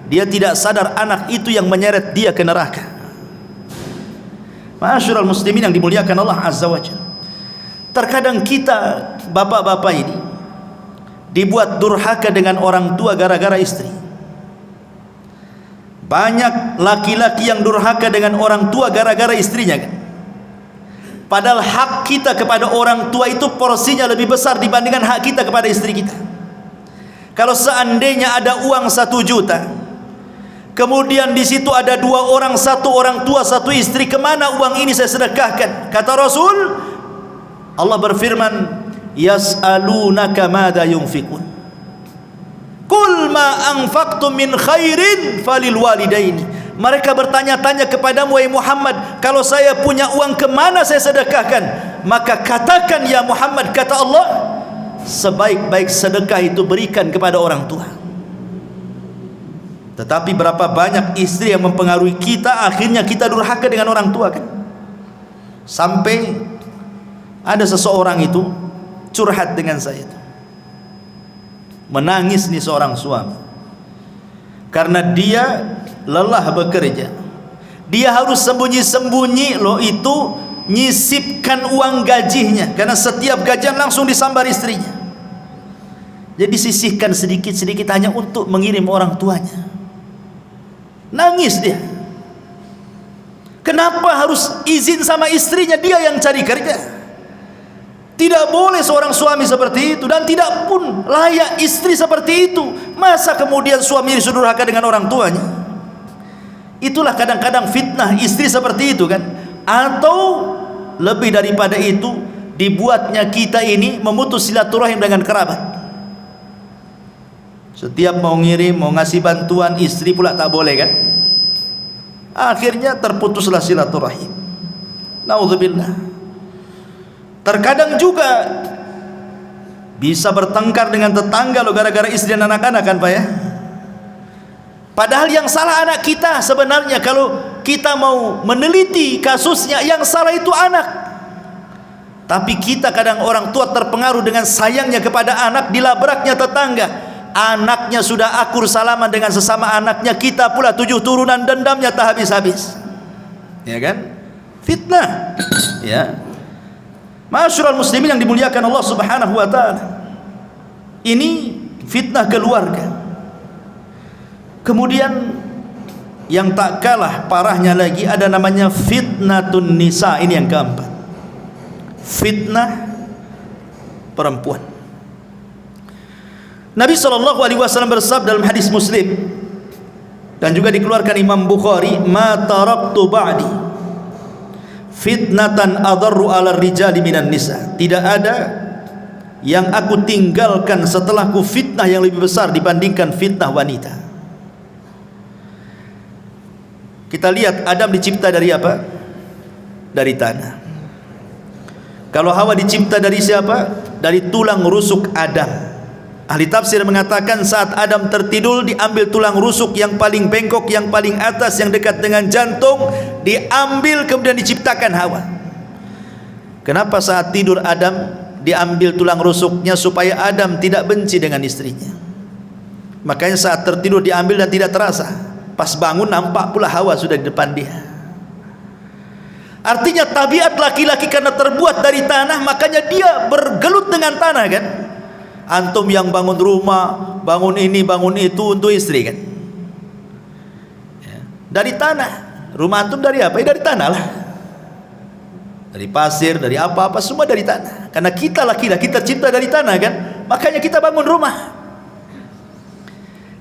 dia tidak sadar anak itu yang menyeret dia ke neraka. Ma'asyiral muslimin yang dimuliakan Allah Azza wa Jalla. Terkadang kita bapak-bapak ini dibuat durhaka dengan orang tua gara-gara istri. Banyak laki-laki yang durhaka dengan orang tua gara-gara istrinya kan? Padahal hak kita kepada orang tua itu porsinya lebih besar dibandingkan hak kita kepada istri kita. Kalau seandainya ada uang 1 juta, kemudian di situ ada 2 orang, 1 orang tua, 1 istri, kemana uang ini saya sedekahkan? Kata Rasul, Allah berfirman, yas'alunaka madza yunfikun. Qul ma anfaqtum min khairin falil walidaini. Mereka bertanya-tanya kepadamu, wahai Muhammad, kalau saya punya uang kemana saya sedekahkan? Maka katakan ya Muhammad, kata Allah, sebaik-baik sedekah itu berikan kepada orang tua. Tetapi berapa banyak istri yang mempengaruhi kita, akhirnya kita durhaka dengan orang tua kan? Sampai ada seseorang itu curhat dengan saya, menangis nih seorang suami, karena dia lelah bekerja, dia harus sembunyi-sembunyi loh itu nyisipkan uang gajinya, karena setiap gajian langsung disambar istrinya. Jadi sisihkan sedikit-sedikit hanya untuk mengirim orang tuanya. Nangis dia. Kenapa harus izin sama istrinya? Dia yang cari kerja. Tidak boleh seorang suami seperti itu, dan tidak pun layak istri seperti itu. Masa kemudian suami disudurhaka dengan orang tuanya? Itulah kadang-kadang fitnah istri seperti itu kan. Atau lebih daripada itu, dibuatnya kita ini memutus silaturahim dengan kerabat. Setiap mau ngirim, mau ngasih bantuan, istri pula tak boleh kan. Akhirnya terputuslah silaturahim. Naudzubillah. Terkadang juga bisa bertengkar dengan tetangga lo gara-gara istri dan anak-anak kan Pak ya. Padahal yang salah anak kita sebenarnya. Kalau kita mau meneliti kasusnya, yang salah itu anak. Tapi kita kadang orang tua terpengaruh dengan sayangnya kepada anak, dilabraknya tetangga. Anaknya sudah akur salaman dengan sesama anaknya, kita pula 7 turunan dendamnya tak habis-habis. Ya kan? Fitnah. Ya. Ma'asyiral muslimin yang dimuliakan Allah Subhanahu wa taala. Ini fitnah keluarga. Kemudian yang tak kalah parahnya lagi ada namanya fitnatun nisa. Ini yang keempat, fitnah perempuan. Nabi SAW bersabda dalam hadis Muslim dan juga dikeluarkan Imam Bukhari, ma taraktu ba'di fitnatan adarru ala rijali minan nisa. Tidak ada yang aku tinggalkan setelahku fitnah yang lebih besar dibandingkan fitnah wanita. Kita lihat Adam dicipta dari apa? Dari tanah. Kalau Hawa dicipta dari siapa? Dari tulang rusuk Adam. Ahli tafsir mengatakan saat Adam tertidur, diambil tulang rusuk yang paling bengkok, yang paling atas, yang dekat dengan jantung, diambil kemudian diciptakan Hawa. Kenapa saat tidur Adam diambil tulang rusuknya supaya Adam tidak benci dengan istrinya? Makanya saat tertidur diambil dan tidak terasa, pas bangun nampak pula Hawa sudah di depan dia. Artinya tabiat laki-laki karena terbuat dari tanah, makanya dia bergelut dengan tanah kan. Antum yang bangun rumah, bangun ini, bangun itu untuk istri kan, ya, dari tanah. Rumah antum dari apa? Dari tanah lah, dari pasir, dari apa-apa semua dari tanah. Karena kita laki-laki tercipta dari tanah kan, makanya kita bangun rumah.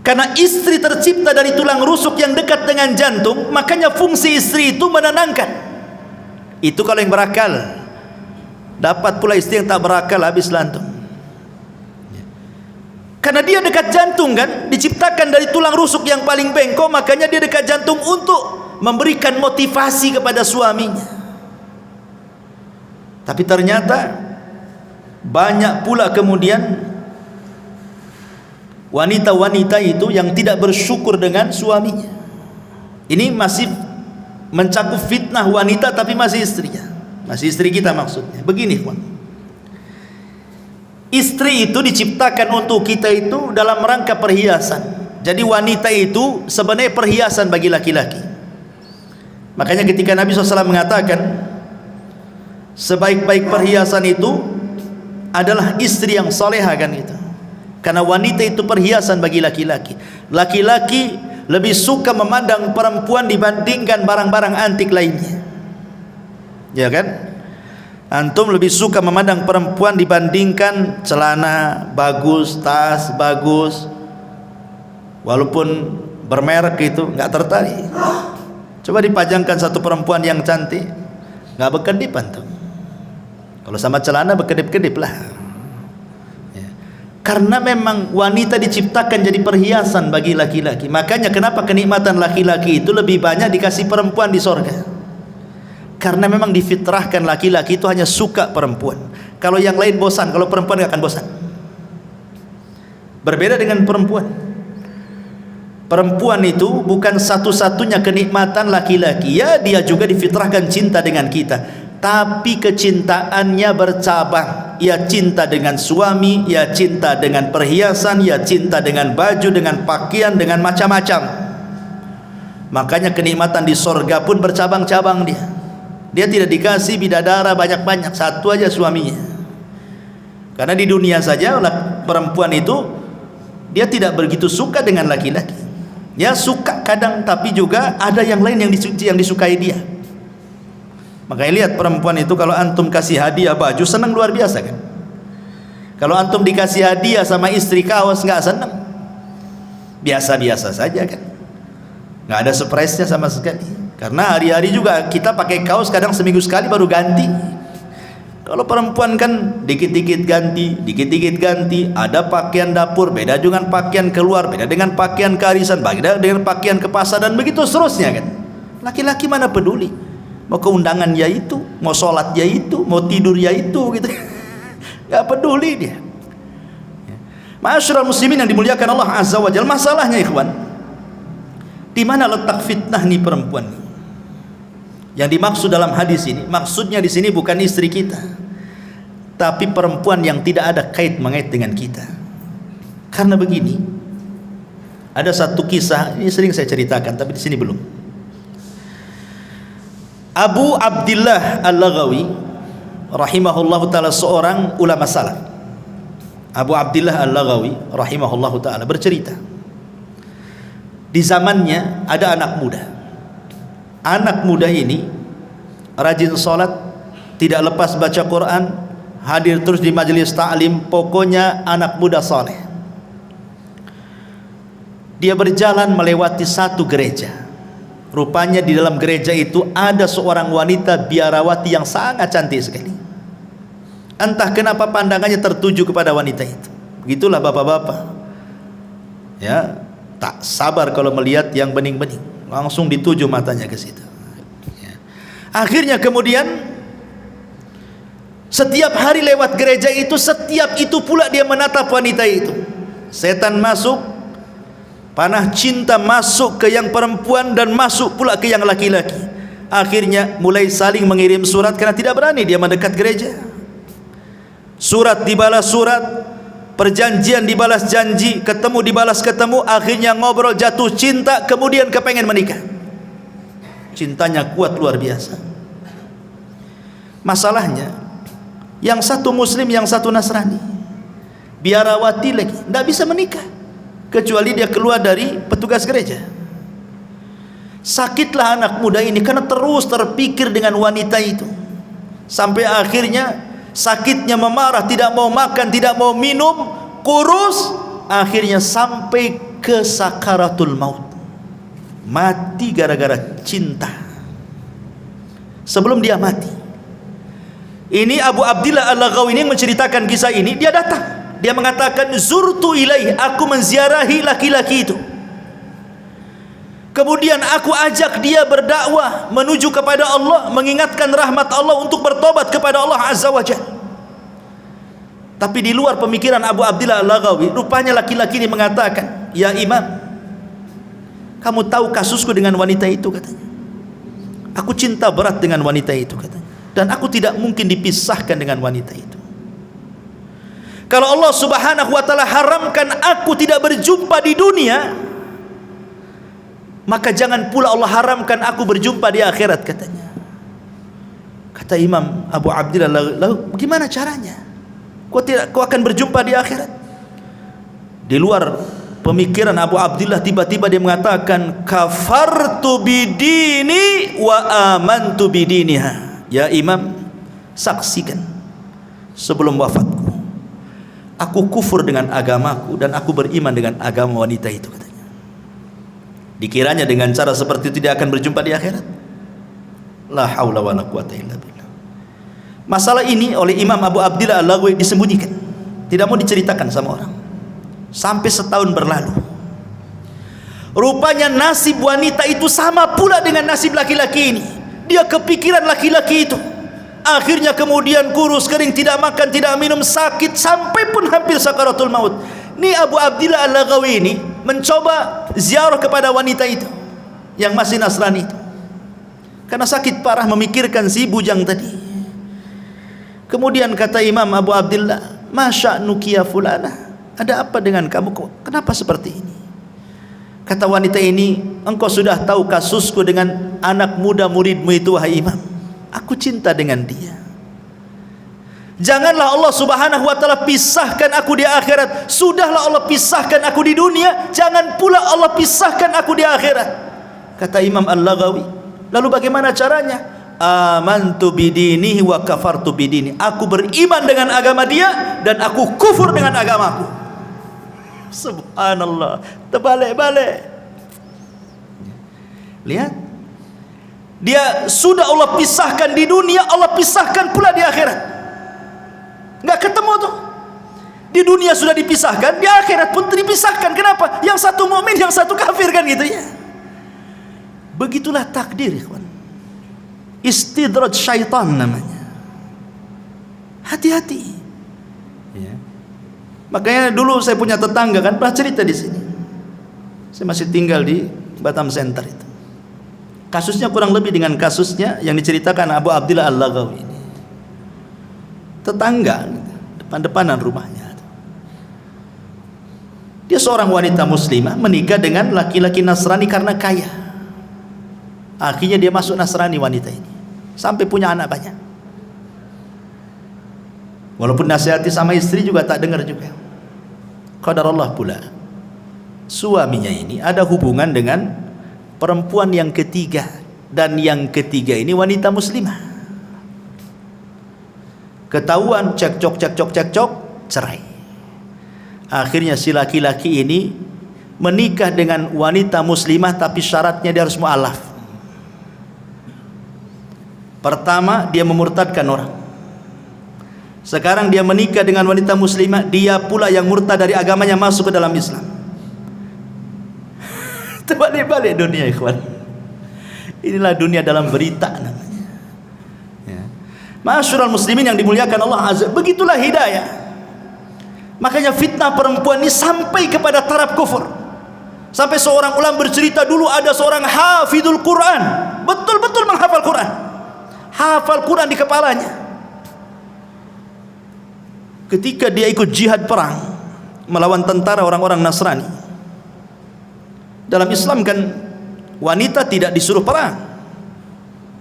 Karena istri tercipta dari tulang rusuk yang dekat dengan jantung, makanya fungsi istri itu menenangkan. Itu kalau yang berakal. Dapat pula istri yang tak berakal, habis lantung. Karena dia dekat jantung kan, diciptakan dari tulang rusuk yang paling bengkok, makanya dia dekat jantung untuk memberikan motivasi kepada suaminya. Tapi ternyata banyak pula kemudian wanita-wanita itu yang tidak bersyukur dengan suaminya. Ini masih mencakup fitnah wanita, tapi masih istrinya, masih istri kita maksudnya. Begini kawan, istri itu diciptakan untuk kita itu dalam rangka perhiasan. Jadi wanita itu sebenarnya perhiasan bagi laki-laki. Makanya ketika Nabi SAW mengatakan sebaik-baik perhiasan itu adalah istri yang soleha kan gitu. Karena wanita itu perhiasan bagi laki-laki. Laki-laki lebih suka memandang perempuan dibandingkan barang-barang antik lainnya, ya kan? Antum lebih suka memandang perempuan dibandingkan celana bagus, tas bagus, walaupun bermerek itu nggak tertarik. Coba dipajangkan satu perempuan yang cantik, nggak berkedip antum. Kalau sama celana berkedip-kedip lah. Karena memang wanita diciptakan jadi perhiasan bagi laki-laki. Makanya kenapa kenikmatan laki-laki itu lebih banyak dikasih perempuan di sorga. Karena memang difitrahkan laki-laki itu hanya suka perempuan. Kalau yang lain bosan, kalau perempuan gak akan bosan. Berbeda dengan perempuan. Perempuan itu bukan satu-satunya kenikmatan laki-laki. Ya, dia juga difitrahkan cinta dengan kita. Tapi kecintaannya bercabang. Ia cinta dengan suami, ia cinta dengan perhiasan, ia cinta dengan baju, dengan pakaian, dengan macam-macam. Makanya kenikmatan di sorga pun bercabang-cabang dia. Dia tidak dikasih bidadara banyak-banyak, satu aja suaminya. Karena di dunia saja perempuan itu dia tidak begitu suka dengan laki-laki. Dia suka kadang, tapi juga ada yang lain yang disukai dia. Makanya lihat perempuan itu, kalau antum kasih hadiah baju senang luar biasa kan. Kalau antum dikasih hadiah sama istri kaos nggak senang, biasa-biasa saja kan, nggak ada surprise-nya sama sekali. Karena hari-hari juga kita pakai kaos kadang seminggu sekali baru ganti. Kalau perempuan kan dikit-dikit ganti, dikit-dikit ganti. Ada pakaian dapur beda dengan pakaian keluar, beda dengan pakaian kearisan, beda dengan pakaian ke pasar, dan begitu seterusnya kan. Laki-laki mana peduli, mau ke undangan ya itu, mau sholat ya itu, mau tidur ya itu gitu. Gak peduli dia. Ma'asyiral muslimin yang dimuliakan Allah Azza wa Jalla, masalahnya ikhwan, di mana letak fitnah nih perempuan nih? Yang dimaksud dalam hadis ini, maksudnya di sini bukan istri kita, tapi perempuan yang tidak ada kait mengait dengan kita. Karena begini, ada satu kisah, ini sering saya ceritakan tapi di sini belum. Abu Abdillah Al-Laghawi rahimahullahu ta'ala, seorang ulama salaf. Abu Abdillah Al-Laghawi rahimahullahu ta'ala bercerita, di zamannya ada anak muda. Anak muda ini rajin sholat, tidak lepas baca Quran, hadir terus di majelis ta'lim, pokoknya anak muda soleh. Dia berjalan melewati satu gereja. Rupanya di dalam gereja itu ada seorang wanita biarawati yang sangat cantik sekali. Entah kenapa pandangannya tertuju kepada wanita itu. Begitulah bapak-bapak, ya, tak sabar kalau melihat yang bening-bening, langsung dituju matanya ke situ. Ya. Akhirnya kemudian setiap hari lewat gereja itu, setiap itu pula dia menatap wanita itu. Setan masuk, panah cinta masuk ke yang perempuan dan masuk pula ke yang laki-laki. Akhirnya mulai saling mengirim surat karena tidak berani dia mendekat gereja. Surat dibalas surat, perjanjian dibalas janji, ketemu dibalas ketemu, akhirnya ngobrol, jatuh cinta, kemudian kepengen menikah. Cintanya kuat luar biasa. Masalahnya, yang satu muslim, yang satu Nasrani, biarawati lagi, tidak bisa menikah kecuali dia keluar dari petugas gereja. Sakitlah anak muda ini karena terus terpikir dengan wanita itu, sampai akhirnya sakitnya memarah, tidak mau makan, tidak mau minum, kurus, akhirnya sampai ke sakaratul maut, mati gara-gara cinta. Sebelum dia mati, ini Abu Abdillah Al-Laghawi ini menceritakan kisah ini. Dia datang, dia mengatakan, zurtu ilaih, aku menziarahi laki-laki itu. Kemudian aku ajak dia berdakwah menuju kepada Allah, mengingatkan rahmat Allah untuk bertobat kepada Allah Azza wa Jalla. Tapi di luar pemikiran Abu Abdillah Al-Laghawi, rupanya laki-laki ini mengatakan, ya Imam, kamu tahu kasusku dengan wanita itu, katanya. Aku cinta berat dengan wanita itu, katanya, dan aku tidak mungkin dipisahkan dengan wanita itu. Kalau Allah Subhanahu wa ta'ala haramkan aku tidak berjumpa di dunia, maka jangan pula Allah haramkan aku berjumpa di akhirat, katanya. Kata Imam Abu Abdillah, lalu bagaimana caranya? Kau akan berjumpa di akhirat? Di luar pemikiran Abu Abdillah, tiba-tiba dia mengatakan, kafartu bidini wa amantu bidiniha. Ya Imam, saksikan sebelum wafatku, aku kufur dengan agamaku dan aku beriman dengan agama wanita itu, katanya. Dikiranya dengan cara seperti itu dia akan berjumpa di akhirat? La haula wala quwata illa billah. Masalah ini oleh Imam Abu Abdillah Al-Laghawi disembunyikan, tidak mau diceritakan sama orang. Sampai setahun berlalu, rupanya nasib wanita itu sama pula dengan nasib laki-laki ini. Dia kepikiran laki-laki itu, akhirnya kemudian kurus kering, tidak makan, tidak minum, sakit, sampai pun hampir sakaratul maut. Ini Abu Abdillah Al-Laghawi ini mencoba ziarah kepada wanita itu yang masih Nasrani itu, karena sakit parah memikirkan si bujang tadi. Kemudian kata Imam Abu Abdillah, masya nukia fulana, ada apa dengan kamu, kenapa seperti ini? Kata wanita ini, engkau sudah tahu kasusku dengan anak muda muridmu itu, wahai Imam. Aku cinta dengan dia. Janganlah Allah Subhanahu wa ta'ala pisahkan aku di akhirat. Sudahlah Allah pisahkan aku di dunia, jangan pula Allah pisahkan aku di akhirat. Kata Imam Al-Laghawi, lalu bagaimana caranya? Amantu bidinihi wa kafartu bidini. Aku beriman dengan agama dia dan aku kufur dengan agamaku. Subhanallah, terbalik-balik. Lihat, dia sudah Allah pisahkan di dunia, Allah pisahkan pula di akhirat. Nggak ketemu tuh. Di dunia sudah dipisahkan, di akhirat pun dipisahkan. Kenapa? Yang satu mukmin, yang satu kafir, kan gitu ya. Begitulah takdir, ikhwan. Istidraj syaitan namanya. Hati-hati. Ya. Makanya dulu saya punya tetangga, kan pernah cerita di sini. Saya masih tinggal di Batam Center itu. Kasusnya kurang lebih dengan kasusnya yang diceritakan Abu Abdillah Al-Laghawi ini. Tetangga, depan-depanan rumahnya. Dia seorang wanita muslimah menikah dengan laki-laki Nasrani karena kaya. Akhirnya dia masuk Nasrani wanita ini, sampai punya anak banyak. Walaupun nasihati sama istri juga tak dengar juga. Qadarullah pula, suaminya ini ada hubungan dengan perempuan yang ketiga, dan yang ketiga ini wanita muslimah. Ketahuan, cekcok, cerai. Akhirnya si laki-laki ini menikah dengan wanita muslimah, tapi syaratnya dia harus mu'alaf. Pertama, dia memurtadkan orang. Sekarang dia menikah dengan wanita muslimah, dia pula yang murtad dari agamanya masuk ke dalam Islam. Terbalik-balik dunia, ikhwan. Inilah dunia dalam berita namanya. Ma'asyiral muslimin yang dimuliakan Allah Azza, begitulah hidayah. Makanya fitnah perempuan ini sampai kepada taraf kufur. Sampai seorang ulama bercerita, dulu ada seorang hafidul Quran, betul-betul menghafal Quran, hafal Quran di kepalanya. Ketika dia ikut jihad perang melawan tentara orang-orang Nasrani, dalam Islam kan wanita tidak disuruh perang.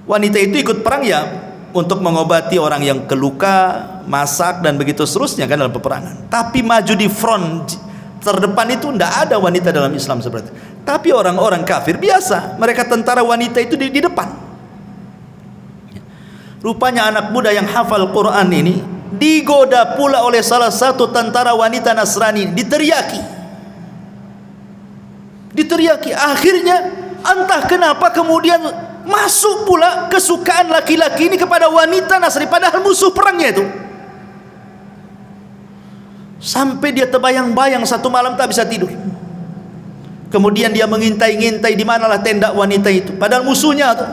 Wanita itu ikut perang ya untuk mengobati orang yang keluka, masak dan begitu seterusnya kan dalam peperangan. Tapi maju di front terdepan itu tidak ada wanita dalam Islam seperti itu. Tapi orang-orang kafir biasa, mereka tentara wanita itu di depan. Rupanya anak muda yang hafal Quran ini digoda pula oleh salah satu tentara wanita Nasrani, diteriaki. Akhirnya entah kenapa kemudian masuk pula kesukaan laki-laki ini kepada wanita Nasrani, padahal musuh perangnya itu. Sampai dia terbayang-bayang satu malam tak bisa tidur. Kemudian dia mengintai-ngintai di manalah tenda wanita itu, padahal musuhnya tuh.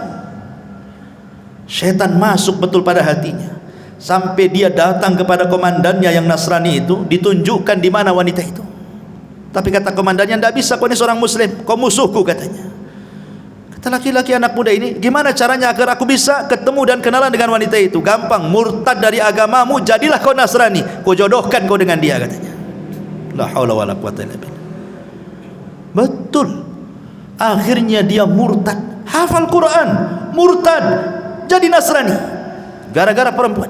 Setan masuk betul pada hatinya, sampai dia datang kepada komandannya yang Nasrani itu, ditunjukkan di mana wanita itu. Tapi kata komandannya, tidak bisa, kau ini seorang muslim, kau musuhku katanya. Kata laki-laki anak muda ini, gimana caranya agar aku bisa ketemu dan kenalan dengan wanita itu? Gampang, murtad dari agamamu, jadilah kau Nasrani, kau jodohkan kau dengan dia katanya. La haula wala quwwata illa billah. Betul. Akhirnya dia murtad, hafal Quran, murtad, jadi Nasrani gara-gara perempuan.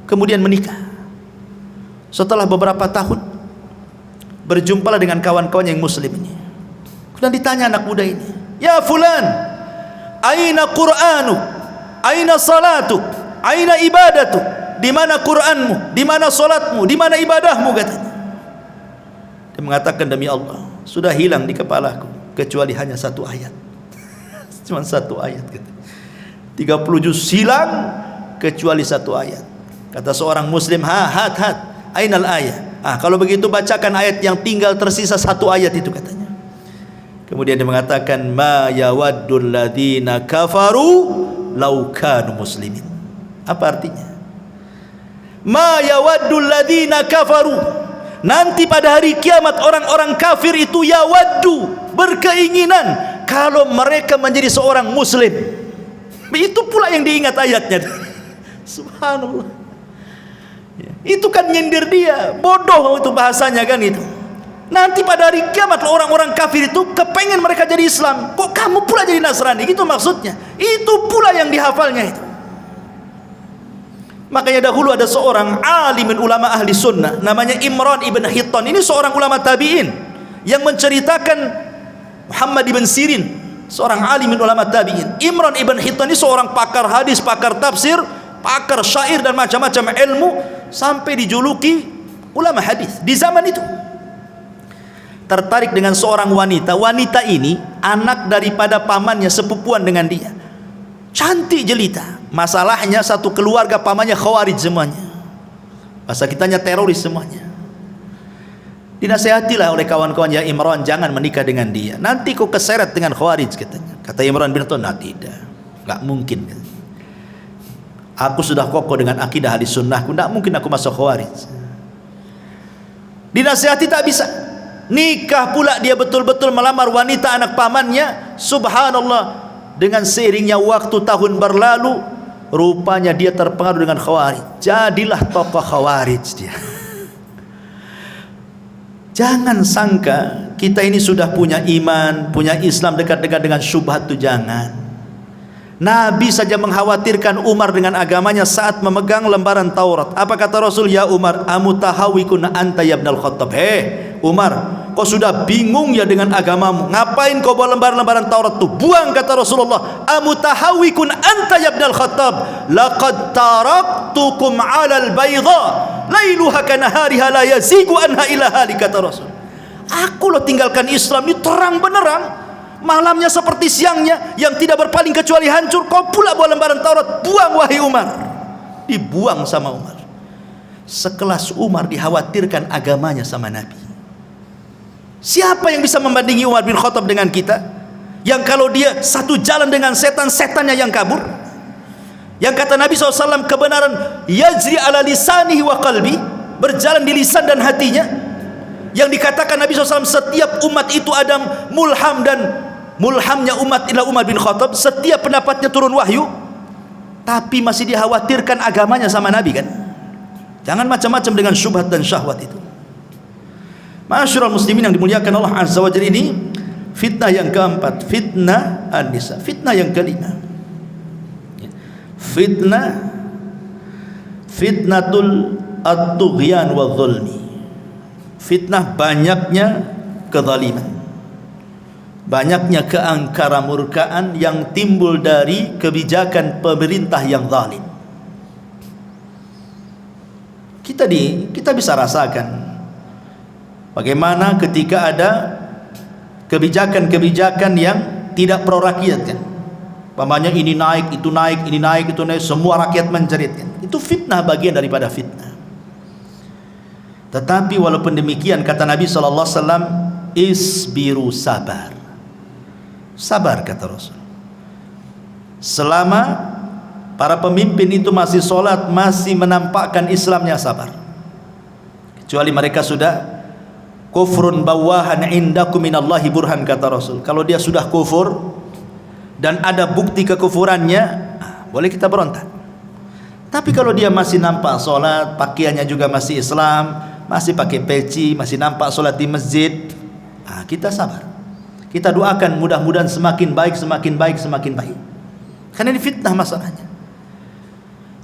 Kemudian menikah. Setelah beberapa tahun berjumpalah dengan kawan-kawan yang muslim ini. Kemudian ditanya anak muda ini, "Ya fulan, aina Qur'anuk? Aina salatuk? Aina ibadatuk?" Di mana Qur'anmu? Di mana salatmu? Di mana ibadahmu katanya. Dia mengatakan, "Demi Allah, sudah hilang di kepalaku kecuali hanya satu ayat." Cuma satu ayat katanya. 30 juz hilang kecuali satu ayat. Kata seorang muslim, hat ainal ayat. Kalau begitu bacakan ayat yang tinggal tersisa satu ayat itu katanya. Kemudian dia mengatakan, ma yawaddul ladzina kafaru law kanu muslimin. Apa artinya? Ma yawaddul ladzina kafaru, nanti pada hari kiamat orang-orang kafir itu yawaddu, berkeinginan kalau mereka menjadi seorang muslim. Itu pula yang diingat ayatnya. Subhanallah. Itu kan nyindir dia, bodoh itu bahasanya kan itu. Nanti pada hari kiamat orang-orang kafir itu kepengen mereka jadi Islam, kok kamu pula jadi Nasrani, gitu maksudnya. Itu pula yang dihafalnya itu. Makanya dahulu ada seorang alimin ulama ahli sunnah namanya Imran ibn Hittan. Ini seorang ulama tabi'in yang menceritakan Muhammad ibn Sirin, seorang alimin ulama tabi'in. Imran ibn Hittan ini seorang pakar hadis, pakar tafsir, pakar syair dan macam-macam ilmu, sampai dijuluki ulama hadis di zaman itu. Tertarik dengan seorang wanita. Wanita ini anak daripada pamannya, sepupuan dengan dia, cantik jelita. Masalahnya satu keluarga pamannya khawarij semuanya, bahasa kitanya teroris semuanya. Dinasihatilah oleh kawan-kawan, ya Imran, jangan menikah dengan dia, nanti kau keseret dengan khawarij katanya. Kata Imran bin Hittan, nah tidak, nggak mungkin. Aku sudah kokoh dengan akidah ahli sunnahku, tidak mungkin aku masuk khawarij. Dinasihati tak bisa. Nikah pula dia betul-betul melamar wanita anak pamannya. Subhanallah, dengan seiringnya waktu tahun berlalu, rupanya dia terpengaruh dengan khawarij, jadilah tokoh khawarij dia. Jangan sangka kita ini sudah punya iman, punya Islam, dekat-dekat dengan syubhat itu, jangan. Nabi saja mengkhawatirkan Umar dengan agamanya saat memegang lembaran Taurat. Apa kata Rasul? Ya Umar, amutahawikun anta ya ibnal Khattab. Umar, kau sudah bingung ya dengan agamamu, ngapain kau bawa lembaran-lembaran Taurat itu? Buang, kata Rasulullah. Amutahawikun anta ya ibnal Khattab, laqad taraktukum 'alal bayda lailuha kanahariha la yazigu anha ila hali, kata Rasul. Aku lo tinggalkan Islam ini terang benerang, malamnya seperti siangnya, yang tidak berpaling kecuali hancur. Kau pula bawa lembaran Taurat, buang wahai Umar. Dibuang sama Umar. Sekelas Umar dikhawatirkan agamanya sama Nabi. Siapa yang bisa membandingi Umar bin Khattab dengan kita, yang kalau dia satu jalan dengan setan, setannya yang kabur? Yang kata Nabi SAW, kebenaran yajri ala lisanihi wa qalbi, berjalan di lisan dan hatinya. Yang dikatakan Nabi SAW, setiap umat itu ada mulham dan mulhamnya umat ila Umar bin Khattab, setiap pendapatnya turun wahyu, tapi masih dikhawatirkan agamanya sama Nabi kan. Jangan macam-macam dengan syubhat dan syahwat itu. Ma'asyiral muslimin yang dimuliakan Allah Azza wa Jalla, ini fitnah yang keempat, fitnah an-nisa. Fitnah yang kelima, fitnatul at-tughyan wa dhulmi. Fitnah banyaknya kezaliman, banyaknya keangkara-murkaan yang timbul dari kebijakan pemerintah yang zalim. Kita bisa rasakan bagaimana ketika ada kebijakan-kebijakan yang tidak pro rakyat kan. Pamannya ini naik, itu naik, ini naik, itu naik, semua rakyat menjerit kan. Itu fitnah, bagian daripada fitnah. Tetapi walaupun demikian, kata Nabi SAW, isbiru, sabar. Sabar, kata Rasul. Selama para pemimpin itu masih sholat, masih menampakkan Islamnya, sabar. Kecuali mereka sudah kufrun bawahan indakum minallahi burhan, kata Rasul. Kalau dia sudah kufur dan ada bukti kekufurannya, boleh kita berontak. Tapi kalau dia masih nampak sholat, pakaiannya juga masih Islam, masih pakai peci, masih nampak sholat di masjid, kita sabar. Kita doakan mudah-mudahan semakin baik, semakin baik, semakin baik. Karena ini fitnah masalahnya.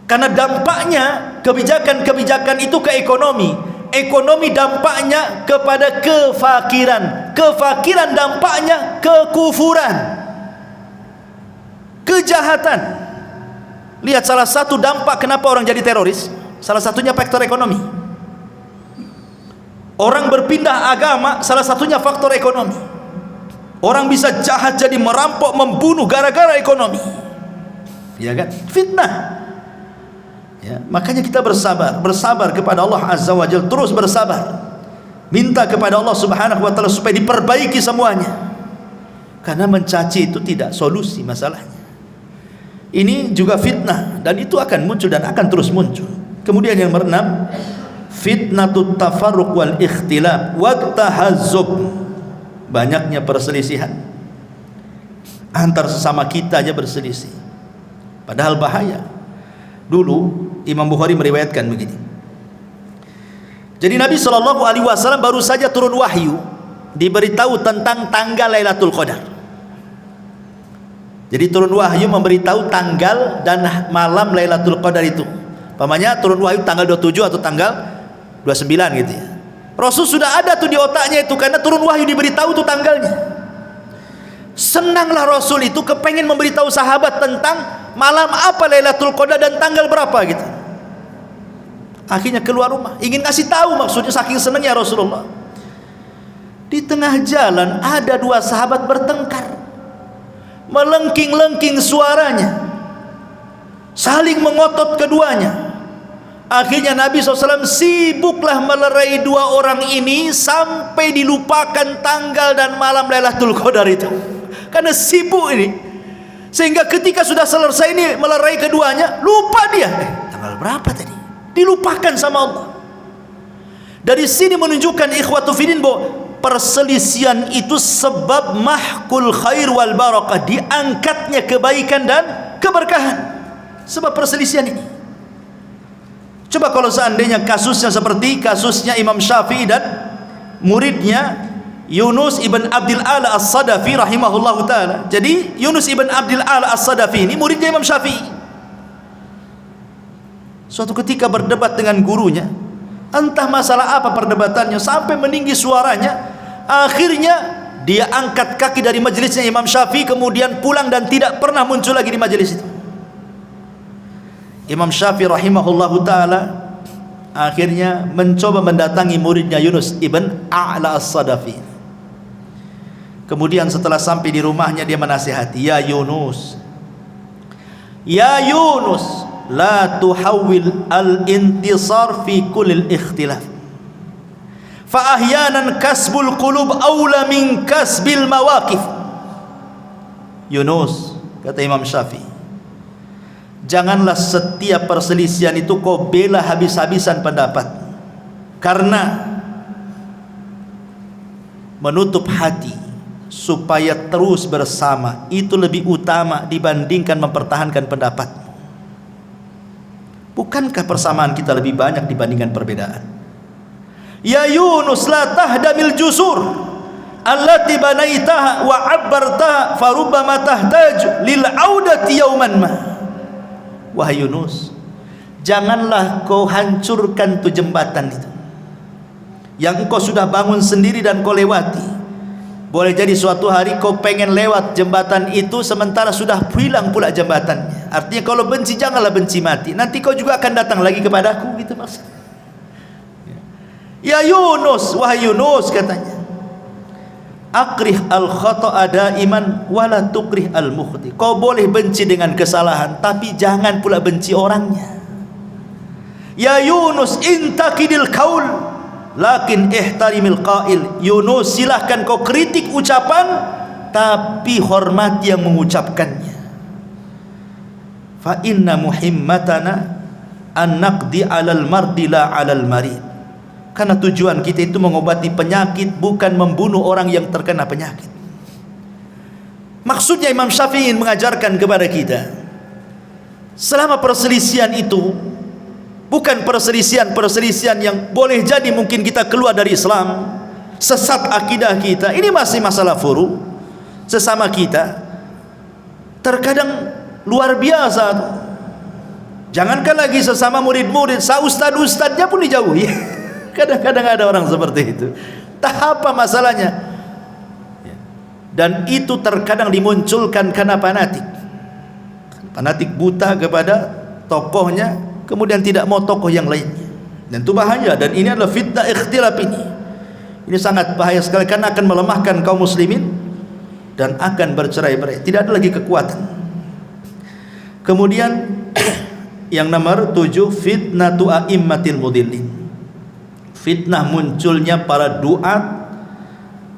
Karena dampaknya kebijakan-kebijakan itu ke ekonomi. Ekonomi dampaknya kepada kefakiran. Kefakiran dampaknya kekufuran, kejahatan. Lihat salah satu dampak kenapa orang jadi teroris, salah satunya faktor ekonomi. Orang berpindah agama, salah satunya faktor ekonomi. Orang bisa jahat jadi merampok, membunuh gara-gara ekonomi. Ya kan? Fitnah. Ya, makanya kita bersabar kepada Allah Azza wa Jalla, terus bersabar. Minta kepada Allah Subhanahu wa taala supaya diperbaiki semuanya. Karena mencaci itu tidak solusi masalahnya. Ini juga fitnah, dan itu akan muncul dan akan terus muncul. Kemudian yang keenam, fitnatut tafarruq wal ikhtilaf wa tahazzub. Banyaknya perselisihan antar sesama kita aja berselisih, padahal bahaya. Dulu Imam Bukhari meriwayatkan begini. Jadi Nabi SAW baru saja turun wahyu, diberitahu tentang tanggal Lailatul Qadar. Jadi turun wahyu memberitahu tanggal dan malam Lailatul Qadar itu. Pamannya turun wahyu tanggal 27 atau tanggal 29 gitu ya. Rasul sudah ada tuh di otaknya itu, karena turun wahyu diberitahu tuh tanggalnya. Senanglah Rasul itu, kepengen memberitahu sahabat tentang malam apa Lailatul Qadar dan tanggal berapa gitu. Akhirnya keluar rumah, ingin kasih tahu, maksudnya saking senangnya Rasulullah. Di tengah jalan ada dua sahabat bertengkar, melengking-lengking suaranya, saling mengotot keduanya. Akhirnya Nabi SAW sibuklah melerai dua orang ini sampai dilupakan tanggal dan malam Lailatul Qadar itu. Karena sibuk ini, sehingga ketika sudah selesai ini melerai keduanya, lupa dia tanggal berapa tadi, dilupakan sama Allah. Dari sini menunjukkan ikhwatu fillah bahwa perselisihan itu sebab mahkul khair wal barakah, diangkatnya kebaikan dan keberkahan sebab perselisihan ini. Coba kalau seandainya kasusnya seperti kasusnya Imam Syafi'i dan muridnya Yunus ibn Abdil A'la As-Sadafi rahimahullahu ta'ala. Jadi Yunus ibn Abdil A'la As-Sadafi ini muridnya Imam Syafi'i. Suatu ketika berdebat dengan gurunya, entah masalah apa perdebatannya, sampai meninggi suaranya. Akhirnya dia angkat kaki dari majelisnya Imam Syafi'i, kemudian pulang dan tidak pernah muncul lagi di majelis itu. Imam Syafi'i rahimahullahu ta'ala akhirnya mencoba mendatangi muridnya Yunus ibn A'la As-Sadafi. Kemudian setelah sampai di rumahnya, dia menasihati, ya Yunus, la tuhawil al-intisar fi kulil ikhtilaf, fa ahyanan kasbul qulub awla min kasbil mawaqif. Yunus, kata Imam Syafi'i, janganlah setiap perselisihan itu kau bela habis-habisan pendapat, karena menutup hati supaya terus bersama itu lebih utama dibandingkan mempertahankan pendapatmu. Bukankah persamaan kita lebih banyak dibandingkan perbedaan? Ya Yunus la tahdamil jusur allati banaitaha wa abbartaha farubbama tahtaju lil audati yauman ma. Wahai Yunus, janganlah kau hancurkan tu jembatan itu yang engkau sudah bangun sendiri dan kau lewati. Boleh jadi suatu hari kau pengen lewat jembatan itu sementara sudah hilang pula jembatannya. Artinya kalau benci janganlah benci mati. Nanti kau juga akan datang lagi kepadaku, gitu maksudnya. Ya Yunus, wahai Yunus katanya, akrih al khata'a daiman wala tukrih al mukhti. Kau boleh benci dengan kesalahan, tapi jangan pula benci orangnya. Ya Yunus intakidil qaul lakin ihtarimil qail. Yunus, silahkan kau kritik ucapan, tapi hormati yang mengucapkannya. Fa inna muhimmatana an naqdi alal mardi la alal marid. Karena tujuan kita itu mengobati penyakit, bukan membunuh orang yang terkena penyakit. Maksudnya Imam Syafi'i mengajarkan kepada kita, selama perselisihan itu bukan perselisihan yang boleh jadi mungkin kita keluar dari Islam, sesat akidah kita, ini masih masalah furu sesama kita. Terkadang luar biasa. Jangankan lagi sesama murid-murid, ustad-ustadnya pun dijauhi. Kadang-kadang ada orang seperti itu. Tak apa masalahnya. Dan itu terkadang dimunculkan karena fanatik. Fanatik buta kepada tokohnya, kemudian tidak mau tokoh yang lainnya. Dan itu bahaya. Dan ini adalah fitnah ikhtilaf ini. Ini sangat bahaya sekali karena akan melemahkan kaum muslimin dan akan bercerai-berai. Tidak ada lagi kekuatan. Kemudian yang nomor 7, fitnatu a'immatil mudillin. Fitnah munculnya para duat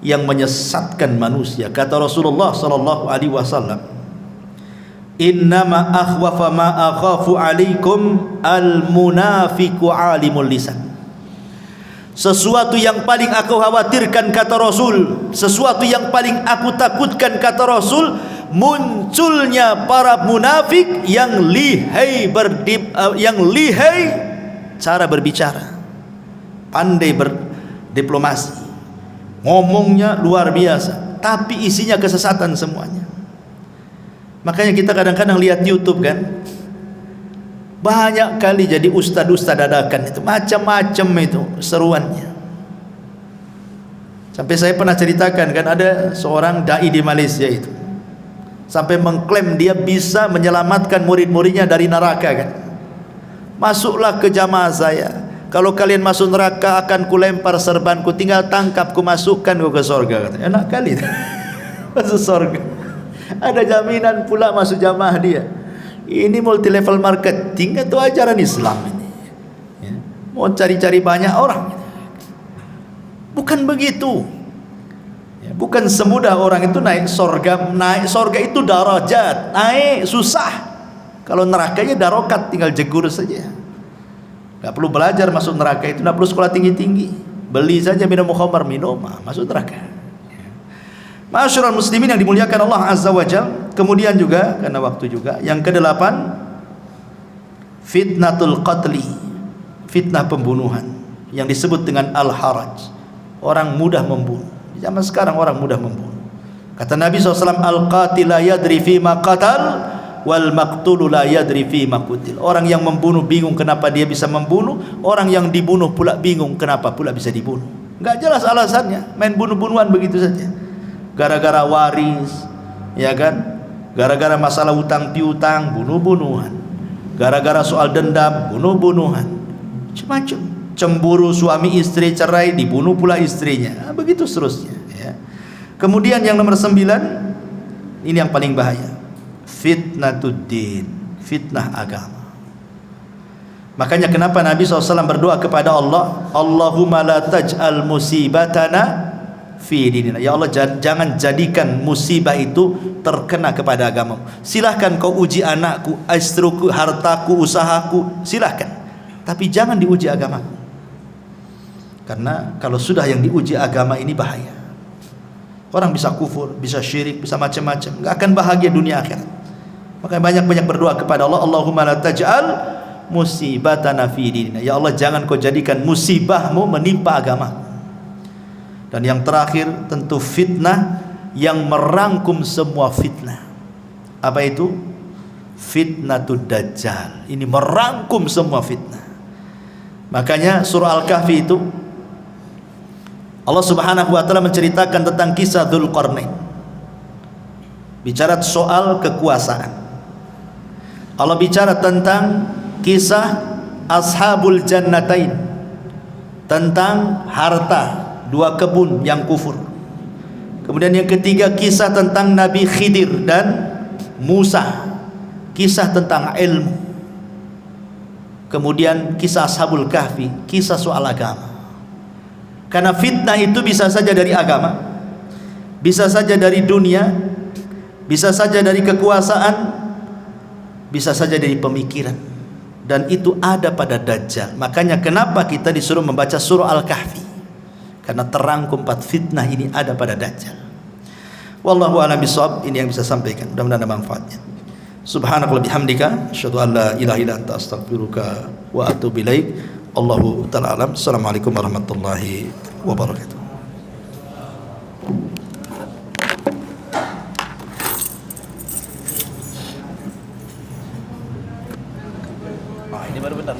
yang menyesatkan manusia. Kata Rasulullah sallallahu alaihi wasallam, innama akhwafa ma akhafu alaikum al munafiqu alimul lisan. Sesuatu yang paling aku khawatirkan kata Rasul, sesuatu yang paling aku takutkan kata Rasul, munculnya para munafik yang lihai cara berbicara, pandai berdiplomasi, ngomongnya luar biasa, tapi isinya kesesatan semuanya. Makanya kita kadang-kadang lihat YouTube kan, banyak kali jadi ustad-ustad dadakan itu, macam-macam itu seruannya. Sampai saya pernah ceritakan kan, ada seorang dai di Malaysia itu sampai mengklaim dia bisa menyelamatkan murid-muridnya dari neraka kan. Masuklah ke jamaah saya, kalau kalian masuk neraka akan kulempar serbanku, tinggal tangkap ku masukkan ke surga. Enak kali masuk surga, ada jaminan pula masuk jamaah dia. Ini multi level marketing atau ajaran Islam ini ya. Mau cari-cari banyak orang, bukan begitu ya. Bukan semudah orang itu naik surga. Naik surga itu darajat, naik susah. Kalau nerakanya darokat, tinggal jegur saja. Gak perlu belajar masuk neraka itu, gak perlu sekolah tinggi-tinggi, beli saja minum khamar, minum masuk neraka. Ma'asyiral muslimin yang dimuliakan Allah Azza wa Jalla. Kemudian juga karena waktu juga, yang ke-8, fitnatul qatli, fitnah pembunuhan yang disebut dengan al-haraj. Orang mudah membunuh. Di zaman sekarang orang mudah membunuh. Kata Nabi SAW, al-qatil la yadri fima qatal wal maqtulu la yadri fima qutil. Orang yang membunuh bingung kenapa dia bisa membunuh, orang yang dibunuh pula bingung kenapa pula bisa dibunuh. Enggak jelas alasannya, main bunuh-bunuhan begitu saja. Gara-gara waris, ya kan? Gara-gara masalah utang piutang, bunuh-bunuhan. Gara-gara soal dendam, bunuh-bunuhan. Macam-macam. Cemburu suami istri cerai, dibunuh pula istrinya. Begitu seterusnya, ya. Kemudian yang nomor 9, ini yang paling bahaya. Fitnatuddin, fitnah agama. Makanya kenapa Nabi SAW berdoa kepada Allah, Allahumma la taj'al musibatana fi dinina. Ya Allah, jangan jadikan musibah itu terkena kepada agamamu. Silahkan kau uji anakku, istriku, hartaku, usahaku, silahkan, tapi jangan diuji agamaku. Karena kalau sudah yang diuji agama ini bahaya. Orang bisa kufur, bisa syirik, bisa macam-macam, nggak akan bahagia dunia akhirat. Makanya banyak-banyak berdoa kepada Allah, Allahumma la taj'al musibatana fi dinina. Ya Allah, jangan kau jadikan musibahmu menimpa agama. Dan yang terakhir tentu fitnah yang merangkum semua fitnah. Apa itu? Fitnatud Dajjal. Ini merangkum semua fitnah. Makanya surah Al-Kahfi itu Allah Subhanahu wa taala menceritakan tentang kisah Dzulqarnain. Bicara soal kekuasaan. Allah bicara tentang kisah Ashabul Jannatain, tentang harta dua kebun yang kufur. Kemudian yang ketiga kisah tentang Nabi Khidir dan Musa, kisah tentang ilmu. Kemudian kisah Ashabul Kahfi, kisah soal agama. Karena fitnah itu bisa saja dari agama, bisa saja dari dunia, bisa saja dari kekuasaan, bisa saja dari pemikiran. Dan itu ada pada Dajjal. Makanya kenapa kita disuruh membaca surah Al-Kahfi? Karena terangkum 4 fitnah ini ada pada Dajjal. Wallahu a'lam bishawab. Ini yang bisa sampaikan, mudah-mudahan ada manfaatnya. Subhanakallahumma bihamdika asyhadu an la ilaha illa anta astaghfiruka wa atubu ilaik. Allahu ta'ala alam. Assalamualaikum warahmatullahi wabarakatuh. Ini baru benar.